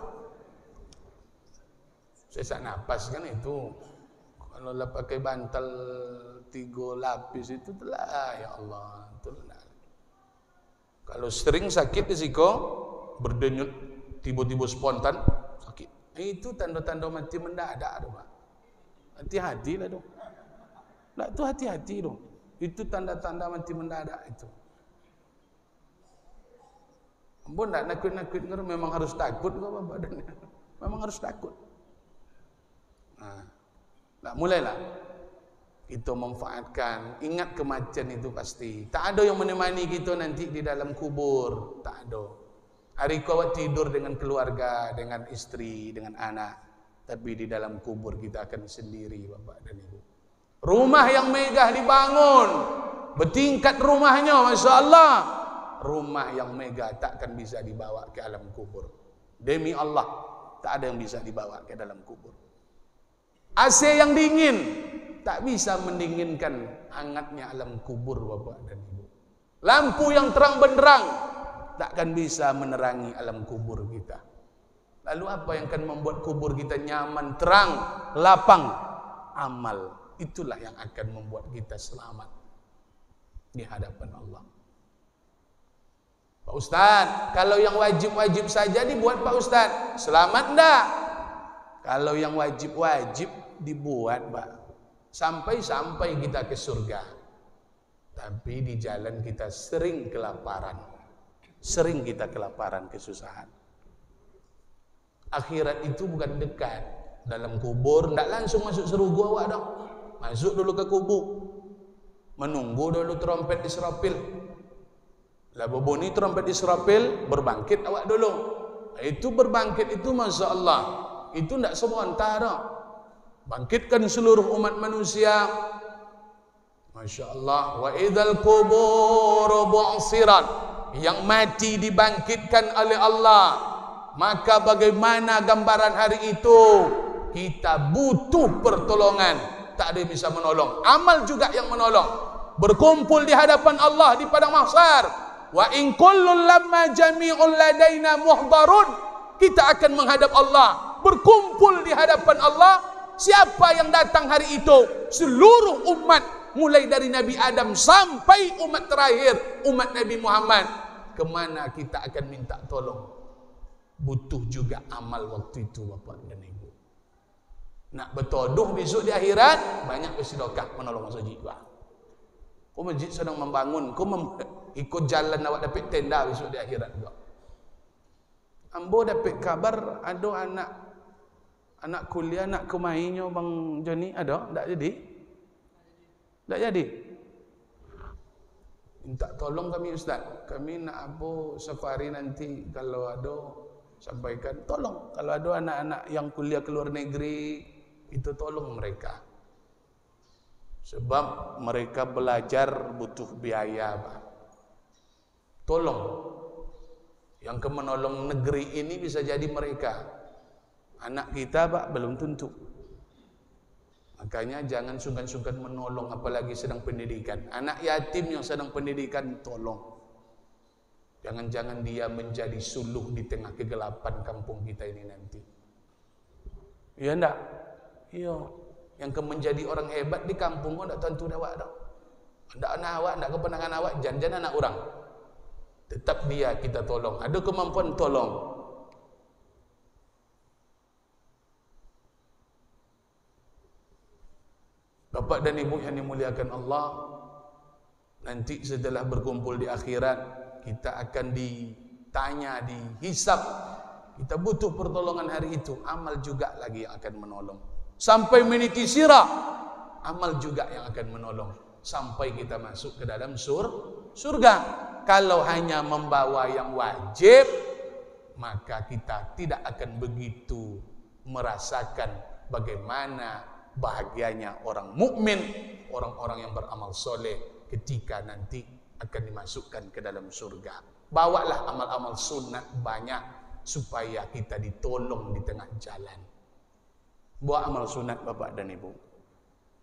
Sesak napas kan itu. Kalau lah pakai bantal 3 lapis itu telah ya Allah. Itulah. Kalau sering sakit risiko berdenyut tiba-tiba spontan sakit. Itu tanda-tanda mati mendadak tu Pak. Hati-hati lah tu. Tak tu hati-hati tu. Itu tanda-tanda mati mendadak itu. Ampun tak nakut-nakut memang harus takut ke apa badannya. Memang harus takut. Nah, mulailah kita manfaatkan. Ingat kematian itu pasti. Tak ada yang menemani kita nanti di dalam kubur. Tak ada. Hari kau awak tidur dengan keluarga, dengan istri, dengan anak. Tapi di dalam kubur kita akan sendiri Bapak dan Ibu. Rumah yang megah dibangun. Bertingkat rumahnya, Masya Allah. Rumah yang megah takkan bisa dibawa ke alam kubur. Demi Allah, tak ada yang bisa dibawa ke dalam kubur. AC yang dingin tak bisa mendinginkan hangatnya alam kubur Bapak dan Ibu. Lampu yang terang benderang takkan bisa menerangi alam kubur kita. Lalu apa yang akan membuat kubur kita nyaman, terang, lapang? Amal. Itulah yang akan membuat kita selamat di hadapan Allah. Pak Ustaz, kalau yang wajib-wajib saja dibuat Pak Ustaz, selamat enggak? Kalau yang wajib-wajib dibuat Pak, sampai-sampai kita ke surga. Tapi di jalan kita sering kelaparan. Sering kita kelaparan, kesusahan. Akhirat itu bukan dekat. Dalam kubur, tidak langsung masuk serugu awak dong. Masuk dulu ke kubur. Menunggu dulu trompet Israfil. Lah bunyi trompet Israfil, berbangkit awak dulu. Itu berbangkit itu Masya Allah. Itu tidak sebentar dah. Bangkitkan seluruh umat manusia. Masya Allah. Wa idzal qubur bu'sirat. Yang mati dibangkitkan oleh Allah. Maka bagaimana gambaran hari itu? Kita butuh pertolongan. Tak ada yang bisa menolong. Amal juga yang menolong. Berkumpul di hadapan Allah di padang mahsyar. Wa in kullun lamma jami'un ladaina muhdarun. Kita akan menghadap Allah. Berkumpul di hadapan Allah. Siapa yang datang hari itu? Seluruh umat. Mulai dari Nabi Adam sampai umat terakhir. Umat Nabi Muhammad. Kemana kita akan minta tolong? Butuh juga amal waktu itu Bapak dan Ibu. Nak bertoduh besok di akhirat, banyak bersedekah menolong masjid. Kau masjid sedang membangun, kau ikut jalan awak dapat tenda besok di akhirat juga. Ambo dapat kabar ada anak kuliah nak kemainya Bang Joni, ada? Tak jadi? Tak jadi? Minta tolong kami Ustaz. Kami nak apa safari nanti kalau ada sampaikan. Tolong kalau ada anak-anak yang kuliah ke luar negeri, itu tolong mereka. Sebab mereka belajar butuh biaya, Pak. Tolong. Yang ke menolong negeri ini bisa jadi mereka. Anak kita, Pak, belum tentu. Makanya jangan sungkan-sungkan menolong, apalagi sedang pendidikan. Anak yatim yang sedang pendidikan, tolong. Jangan-jangan dia menjadi suluh di tengah kegelapan kampung kita ini nanti. Iya enggak? Iya. Yang menjadi orang hebat di kampung kok enggak tentu awak dah. Enggak anak awak, enggak kepenangan awak, jangan anak orang. Tetap dia kita tolong. Ada kemampuan tolong. Bapak dan Ibu yang dimuliakan Allah, nanti setelah berkumpul di akhirat, kita akan ditanya, dihisab. Kita butuh pertolongan hari itu. Amal juga lagi yang akan menolong. Sampai meniti sirah, amal juga yang akan menolong. Sampai kita masuk ke dalam surga. Kalau hanya membawa yang wajib, maka kita tidak akan begitu merasakan bagaimana bahagianya orang mukmin, orang-orang yang beramal soleh ketika nanti akan dimasukkan ke dalam surga. Bawalah amal-amal sunat banyak supaya kita ditolong di tengah jalan. Buat amal sunat Bapak dan Ibu.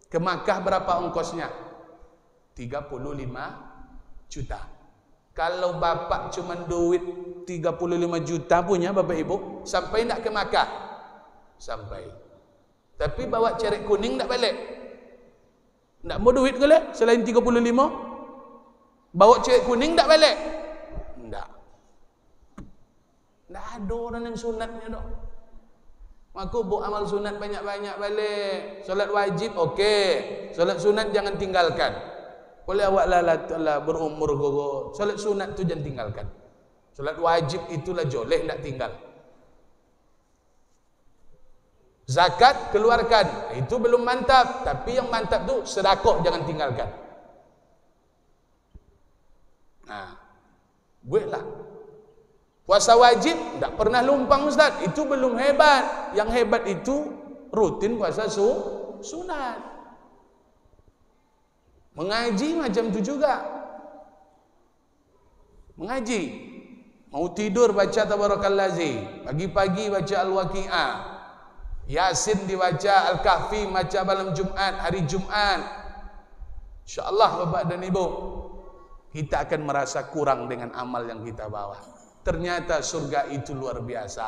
Ke Makkah berapa ongkosnya? 35 juta. Kalau Bapak cuma duit 35 juta punya Bapak Ibu, sampai tidak ke Makkah? Sampai. Tapi bawa ceret kuning tak balik. Tak mau duit ke le? Selain 35? Bawa ceret kuning tak balik? Tak. Tak ada orang yang sunatnya dah. Aku buat amal sunat banyak-banyak balik. Solat wajib okey. Solat sunat jangan tinggalkan. Boleh awak lah berumur gogo. Solat sunat tu jangan tinggalkan. Solat wajib itulah joleh nak tinggal. Zakat keluarkan, itu belum mantap. Tapi yang mantap tu sedekah jangan tinggalkan. Nah, buatlah. Puasa wajib tak pernah lumpang Ustaz. Itu belum hebat. Yang hebat itu rutin puasa sunat. Mengaji macam tu juga. Mengaji. Mau tidur baca Tabarakalladzi, pagi-pagi baca Al-Waqi'ah. Yasin dibaca, Al-Kahfi baca malam Jumat, hari Jumat. InsyaAllah Bapak dan Ibu, kita akan merasa kurang dengan amal yang kita bawa. Ternyata surga itu luar biasa.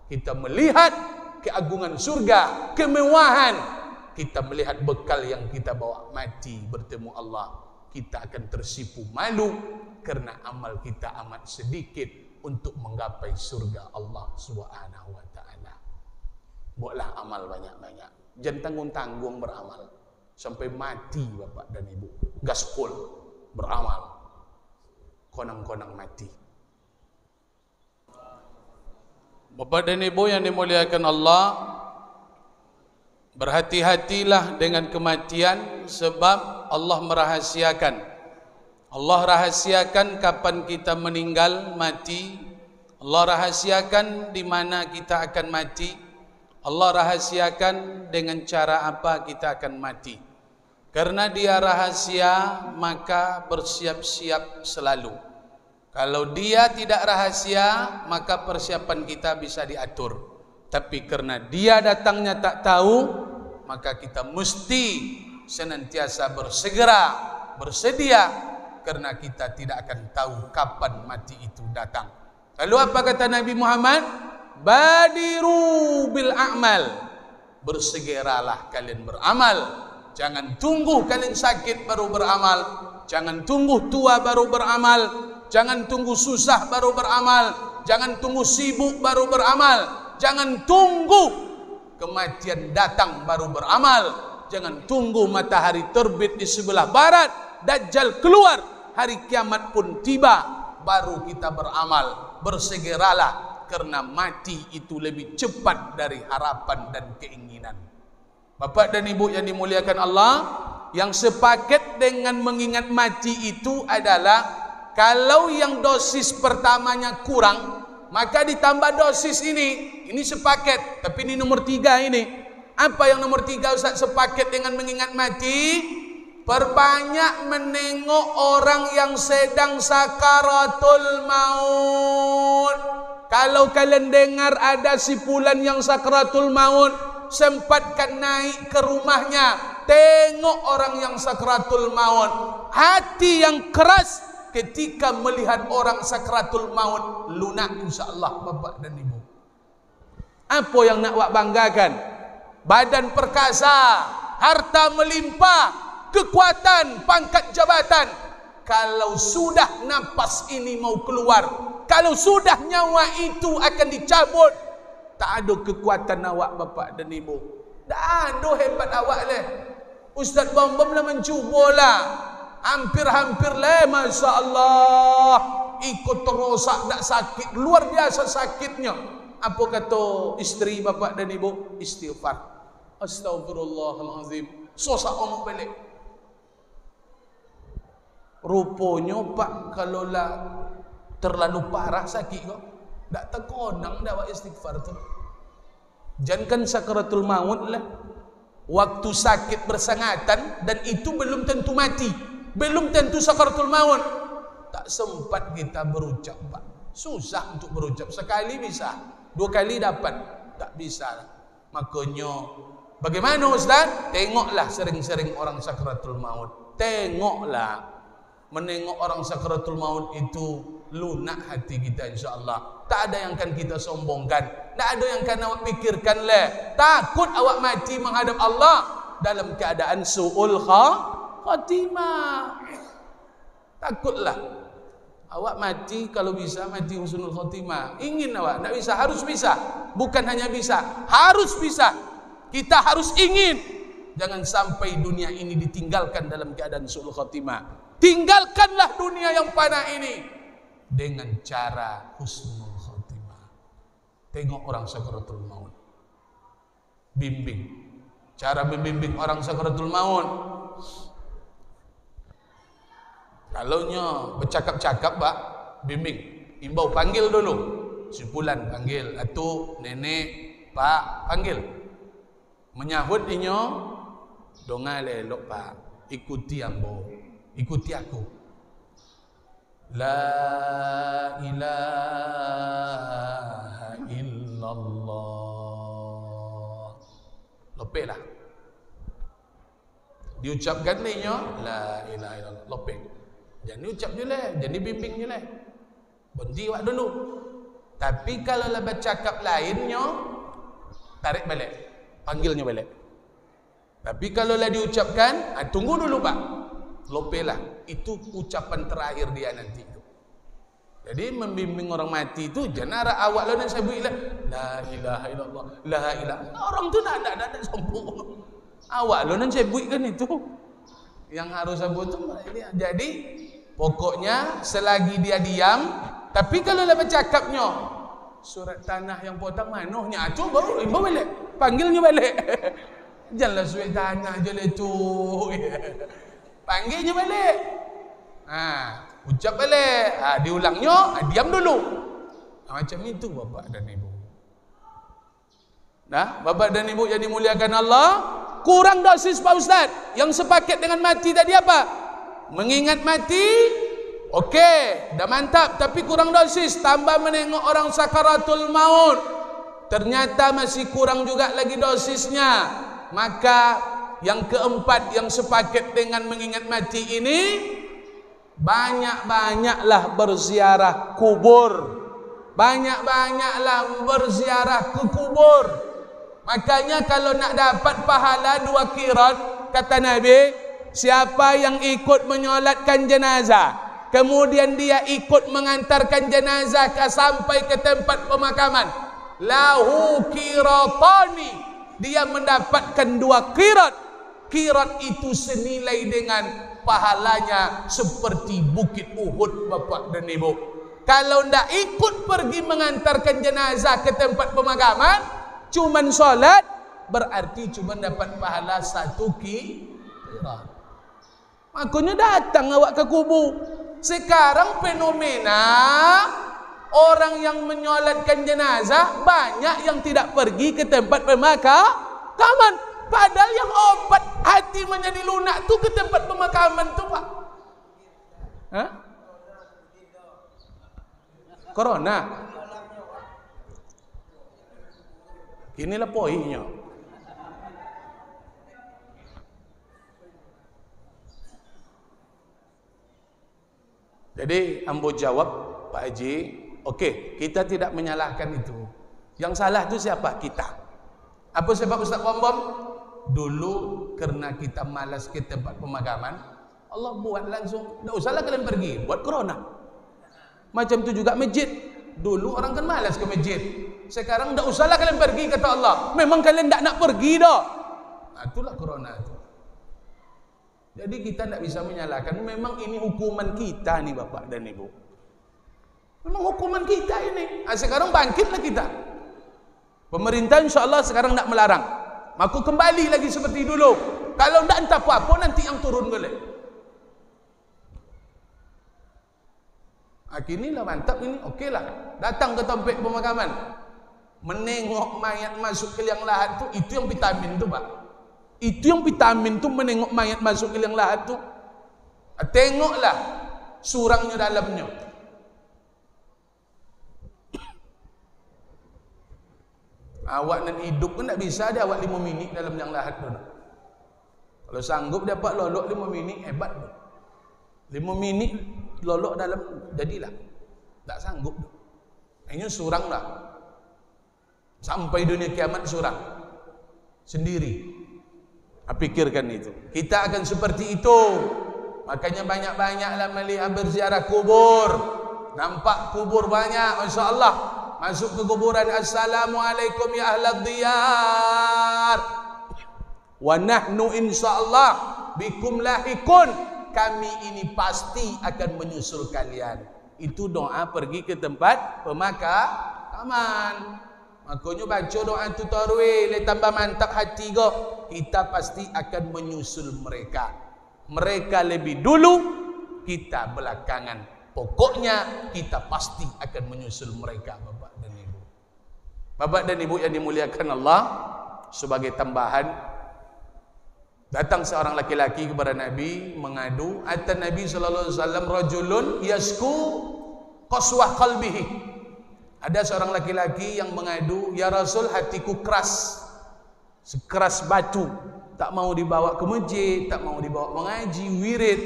Kita melihat keagungan surga, kemewahan. Kita melihat bekal yang kita bawa mati bertemu Allah. Kita akan tersipu malu karena amal kita amat sedikit untuk menggapai surga Allah Subhanahu wa taala. Buatlah amal banyak-banyak. Jangan tanggung-tanggung beramal. Sampai mati Bapak dan Ibu. Gaspol beramal. Konang-konang mati. Bapak dan Ibu yang dimuliakan Allah, berhati-hatilah dengan kematian sebab Allah merahasiakan. Allah rahasiakan kapan kita meninggal mati. Allah rahasiakan di mana kita akan mati. Allah rahasiakan dengan cara apa kita akan mati. Karena dia rahasia, maka bersiap-siap selalu. Kalau dia tidak rahasia, maka persiapan kita bisa diatur. Tapi karena dia datangnya tak tahu, maka kita mesti senantiasa bersegera, bersedia, karena kita tidak akan tahu kapan mati itu datang. Lalu apa kata Nabi Muhammad? Badiru bil a'mal. Bersegeralah kalian beramal. Jangan tunggu kalian sakit baru beramal. Jangan tunggu tua baru beramal. Jangan tunggu susah baru beramal. Jangan tunggu sibuk baru beramal. Jangan tunggu kematian datang baru beramal. Jangan tunggu matahari terbit di sebelah barat, Dajjal keluar, hari kiamat pun tiba, baru kita beramal. Bersegeralah, karena mati itu lebih cepat dari harapan dan keinginan. Bapak dan Ibu yang dimuliakan Allah, yang sepaket dengan mengingat mati itu adalah kalau yang dosis pertamanya kurang, maka ditambah dosis ini. Ini sepaket, tapi ini nomor 3 ini. Apa yang nomor 3 Ustaz sepaket dengan mengingat mati? Perbanyak menengok orang yang sedang sakaratul maut. Kalau kalian dengar ada si fulan yang sakaratul maut, sempatkan naik ke rumahnya, tengok orang yang sakaratul maut. Hati yang keras ketika melihat orang sakratul maut lunak, insya-Allah Bapak dan Ibu. Apa yang nak awak banggakan? Badan perkasa, harta melimpah, kekuatan, pangkat jabatan. Kalau sudah nafas ini mau keluar, kalau sudah nyawa itu akan dicabut, tak ada kekuatan awak Bapak dan Ibu. Tak ada hebat awak leh. Ustaz Bom-Bom lah mencubalah. Hampir-hampir leh, Masya Allah. Ikut terosak, tak sakit. Luar biasa sakitnya. Apa kata isteri Bapak dan Ibu? Istighfar. Astagfirullahalazim. Sosak omong balik. Rupanya Pak, kalau lah terlalu parah sakit kok, tak terkonang dah awak istighfar tu. Jangan sakratul maut lah. Waktu sakit bersangatan dan itu belum tentu mati, belum tentu sakratul maut. Tak sempat kita berucap Pak. Susah untuk berucap. Sekali bisa, 2 kali dapat, tak bisa. Makanya bagaimana Ustaz? Tengoklah sering-sering orang sakratul maut. Tengoklah. Menengok orang sakratul maut itu lunak hati kita, insya-Allah. Tak ada yang akan kita sombongkan, tak ada yang akan awak pikirkan leh. Takut awak mati menghadap Allah dalam keadaan su'ul khatimah. Takutlah awak mati, kalau bisa mati husnul khatimah. Ingin awak, tak bisa, harus bisa. Bukan hanya bisa, harus bisa. Kita harus ingin. Jangan sampai dunia ini ditinggalkan dalam keadaan su'ul khatimah. Tinggalkanlah dunia yang fana ini dengan cara husnul khatimah. Tengok orang sakratul maut, bimbing. Cara membimbing orang sakratul maut, kalaunya bercakap-cakap Pak, bimbing. Imbau panggil dulu, si Fulan panggil, atau nenek, Pak panggil. Menyahut inyo, donga lelok Pak, ikuti ambo, ikuti aku. La ilaha illallah. Lopek lah. Diucapkan ni nyo, la ilaha illallah. Lopek. Jangan diucap je lah, jangan dibimbing je lah. Berhenti awak dulu. Tapi kalau lah bercakap lainnya, tarik balik, panggilnya balik. Tapi kalau lah diucapkan, tunggu dulu Pak. Lopelah, itu ucapan terakhir dia nanti itu. Jadi membimbing orang mati itu jangan arah awak lah dan sebut lah la ilaha illallah, la ilaha. Orang tu nak sombong. Awak lah dan sebut kan itu. Yang harus sebut tu. Jadi pokoknya selagi dia diam, tapi kalau lah bercakapnya surat tanah yang potong manohnya tu baru imbau balik, panggilnya balik. Janganlah surat tanah je lah tu. Panggilnya balik. Ucap balik. Diulangnya, diam dulu. Macam itu Bapak dan Ibu. Nah, Bapak dan Ibu yang dimuliakan Allah, kurang dosis Pak Ustaz. Yang sepaket dengan mati tadi apa? Mengingat mati, okey, dah mantap, tapi kurang dosis. Tambah menengok orang sakaratul maut, ternyata masih kurang juga lagi dosisnya. Maka yang keempat yang sepaket dengan mengingat mati ini, banyak-banyaklah berziarah kubur. Banyak-banyaklah berziarah ke kubur. Makanya kalau nak dapat pahala 2 qirat, kata Nabi, siapa yang ikut menyolatkan jenazah, kemudian dia ikut mengantarkan jenazah sampai ke tempat pemakaman, lahu qiratani, dia mendapatkan 2 qirat. Qirat itu senilai dengan pahalanya seperti bukit Uhud Bapak dan Ibu. Kalau ndak ikut pergi mengantarkan jenazah ke tempat pemakaman, cuman solat, berarti cuma dapat pahala 1 qirat. Makanya datang awak ke kubur. Sekarang fenomena orang yang menyolatkan jenazah banyak yang tidak pergi ke tempat pemakaman. Padahal yang obat hati menjadi lunak tu ke tempat pemakaman tu Pak. Corona. Inilah poinnya. Jadi ambo jawab, Pak Haji, okey, kita tidak menyalahkan itu. Yang salah itu siapa? Kita. Apa sebab Ustaz Bom? Dulu karena kita malas ke tempat pemakaman, Allah buat langsung, tak usahlah kalian pergi, buat corona. Macam itu juga masjid. Dulu orang kan malas ke masjid. Sekarang tak usahlah kalian pergi, kata Allah. Memang kalian tak nak pergi dah. Nah, itulah corona itu. Jadi kita tak bisa menyalahkan. Memang ini hukuman kita nih Bapak dan Ibu. Memang hukuman kita ini. Nah, sekarang bangkitlah kita. Pemerintah insya Allah sekarang tak melarang. Maka kembali lagi seperti dulu. Kalau tak entah apa-apa nanti yang turun boleh. Akhirnya mantap ini, okeylah. Datang ke tempat pemakaman, menengok mayat masuk ke liang lahat tu, itu yang vitamin tu Pak. Itu yang vitamin tu, menengok mayat masuk ke liang lahat tu. Tengoklah surangnya dalamnya. Awak nan hidup pun tak bisa dia awak 5 minit dalam liang lahat tu. Kalau sanggup dapat lolok 5 minit, hebat tu. 5 minit lolok dalam, jadilah. Tak sanggup tu. Ini surang lah. Sampai dunia kiamat surang. Sendiri. Pikirkan itu. Kita akan seperti itu. Makanya banyak-banyaklah melihat berziarah kubur. Nampak kubur banyak, Masya Allah. Masuk ke kuburan, Assalamualaikum ya ahlad diyar. Wa nahnu insyaAllah bikum lahikun. Kami ini pasti akan menyusul kalian. Itu doa pergi ke tempat pemakaman. Makanya baca doa tu tarwih, le tambah mantap hati go. Kita pasti akan menyusul mereka. Mereka lebih dulu, kita belakangan. Pokoknya kita pasti akan menyusul mereka, Bapak dan Ibu. Bapak dan Ibu yang dimuliakan Allah, sebagai tambahan, datang seorang laki-laki kepada Nabi mengadu, atan Nabi sallallahu alaihi wasallam rajulun yasku qaswah qalbihi. Ada seorang laki-laki yang mengadu, ya Rasul, hatiku keras, sekeras batu, tak mau dibawa ke masjid, tak mau dibawa mengaji, wirid.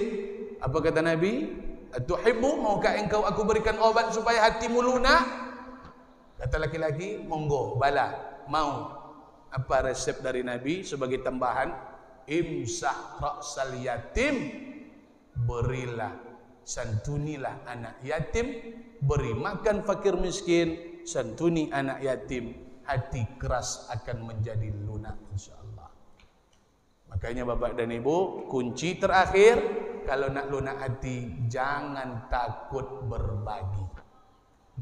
Apa kata Nabi? Atuhibbu, maukah engkau aku berikan obat supaya hatimu lunak? Kata laki-laki, monggo, bala, mau. Apa resep dari Nabi sebagai tambahan? Imsah ra'sal yatim, berilah, santunilah anak yatim, beri makan fakir miskin, santuni anak yatim, hati keras akan menjadi lunak insyaallah. Makanya Bapak dan Ibu, kunci terakhir kalau nak lunak hati, jangan takut berbagi.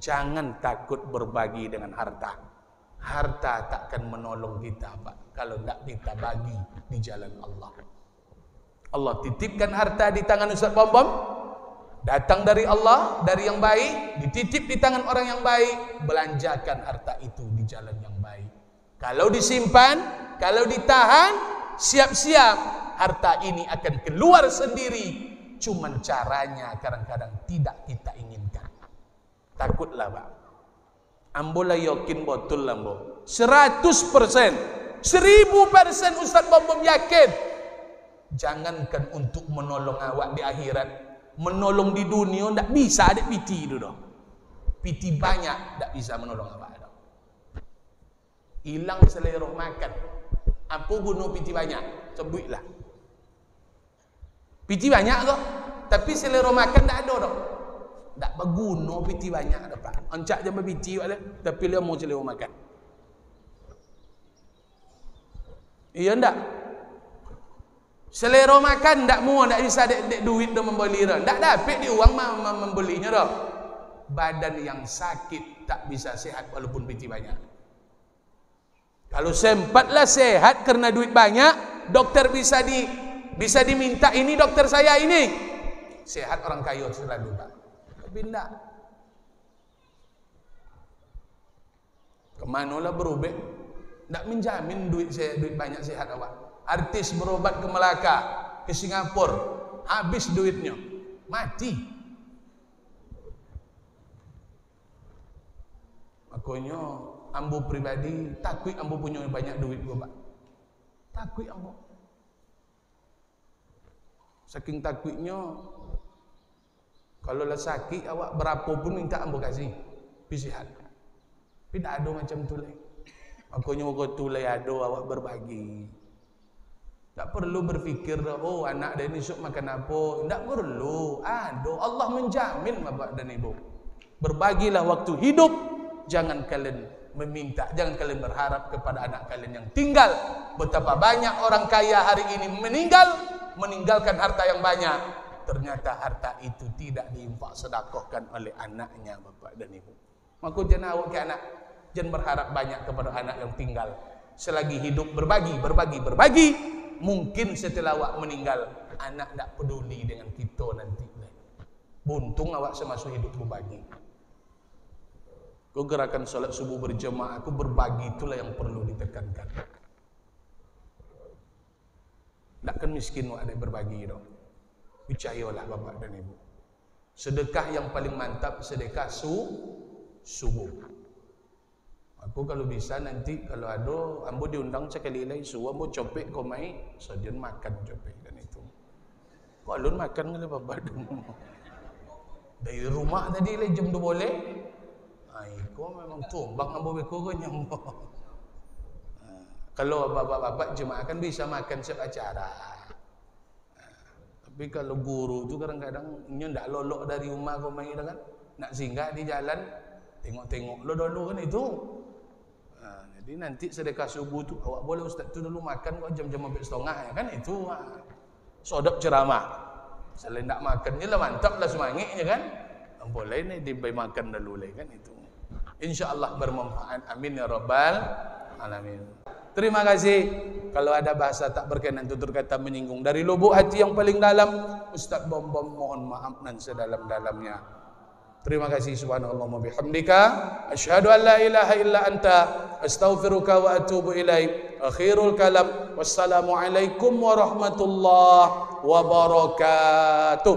Jangan takut berbagi dengan harta. Harta takkan menolong kita, Pak, kalau tak kita bagi di jalan Allah. Allah titipkan harta di tangan Ustaz Bom, datang dari Allah, dari yang baik, dititip di tangan orang yang baik, belanjakan harta itu di jalan yang baik. Kalau disimpan, kalau ditahan, siap-siap harta ini akan keluar sendiri. Cuman caranya kadang-kadang tidak kita inginkan. Takutlah, Pak. Ambo lah yakin betul lah, Ambo. 100%, 1000% Ustaz Bom yakin. Jangankan untuk menolong awak di akhirat, menolong di dunia tak bisa ada piti itu dah. Piti banyak tak bisa menolong awak dah. Hilang selera makan. Apa guna piti banyak? Sebutlah. Piti banyak kok, tapi selera makan tak ada dah. Tak berguna piti banyak dah, Pak. Ancak je berpiti ada, tapi dia mau selera makan. Iya ndak? Selera makan tak mau, tak bisa dek duit dah membeli dah. Tak dapat di uang membelinya dah. Badan yang sakit tak bisa sehat walaupun piti banyak. Kalau sempatlah sehat karena duit banyak, dokter bisa diminta, ini dokter saya ini. Sehat orang kaya selalu, Pak. Tapi enggak. Kemanalah berobat? Tak menjamin duit banyak sehat awak. Artis berobat ke Melaka, ke Singapura, habis duitnya, mati. Makanya ambo pribadi takut ambo punya banyak duit, Pak. Takut ambo. Saking takutnya, Kalau lah sakit awak berapa pun minta ambo kasih. Pisihat. Tapi tak ada macam tu lah. Makanya waktu tu lah ada awak berbagi. Tak perlu berfikir, oh anak dia ni sok makan apa. Tak perlu. Ada. Allah menjamin bapak dan ibu. Berbagilah waktu hidup. Jangan kalian meminta, jangan kalian berharap kepada anak kalian yang tinggal. Betapa banyak orang kaya hari ini meninggalkan harta yang banyak. Ternyata harta itu tidak diinfak sedekahkan oleh anaknya, bapak dan ibu. Maka jangan awak ke anak, jangan berharap banyak kepada anak yang tinggal. Selagi hidup berbagi. Mungkin setelah awak meninggal, anak tak peduli dengan kita nanti. Buntung awak semasa hidup berbagi. Kau gerakan solat subuh berjemaah, aku berbagi, itulah yang perlu ditekankan. Takkan miskin awak ada berbagi dong. Percayalah bapak dan ibu. Sedekah yang paling mantap sedekah subuh. Aku kalau bisa nanti kalau ada ambo diundang sekali lagi subuh ambo copek kau mai sodian makan copek dan itu. Kau alun makan ngale bapak dong. Dari rumah tadi le jam 2 boleh. Ai kau memang tumbang ambo beko kau nyambo. Kalau bapak-bapak jemaah kan bisa makan setiap acara. Tapi kalau guru tu kadang-kadang nya ndak lolok dari rumah kau mai kan. Nak singgah di jalan tengok-tengok lo dulu kan itu. Jadi nanti sedekah subuh tu awak boleh ustaz tu dulu makan kok jam-jam 4:30 ya kan itu. Sodok ceramah. Selain tak makan je lah mantap lah semangitnya kan. Boleh ni diberi makan dulu lah kan itu. InsyaAllah bermanfaat. Amin ya rabbal alamin. Terima kasih. Kalau ada bahasa tak berkenan tutur kata menyinggung dari lubuk hati yang paling dalam, Ustaz Bom-Bom mohon maaf dan sedalam-dalamnya. Terima kasih subhanallah wa bihamdika asyhadu an la ilaha illa anta astaghfiruka wa atubu ilaik. Akhirul kalam wassalamu alaikum warahmatullahi wabarakatuh.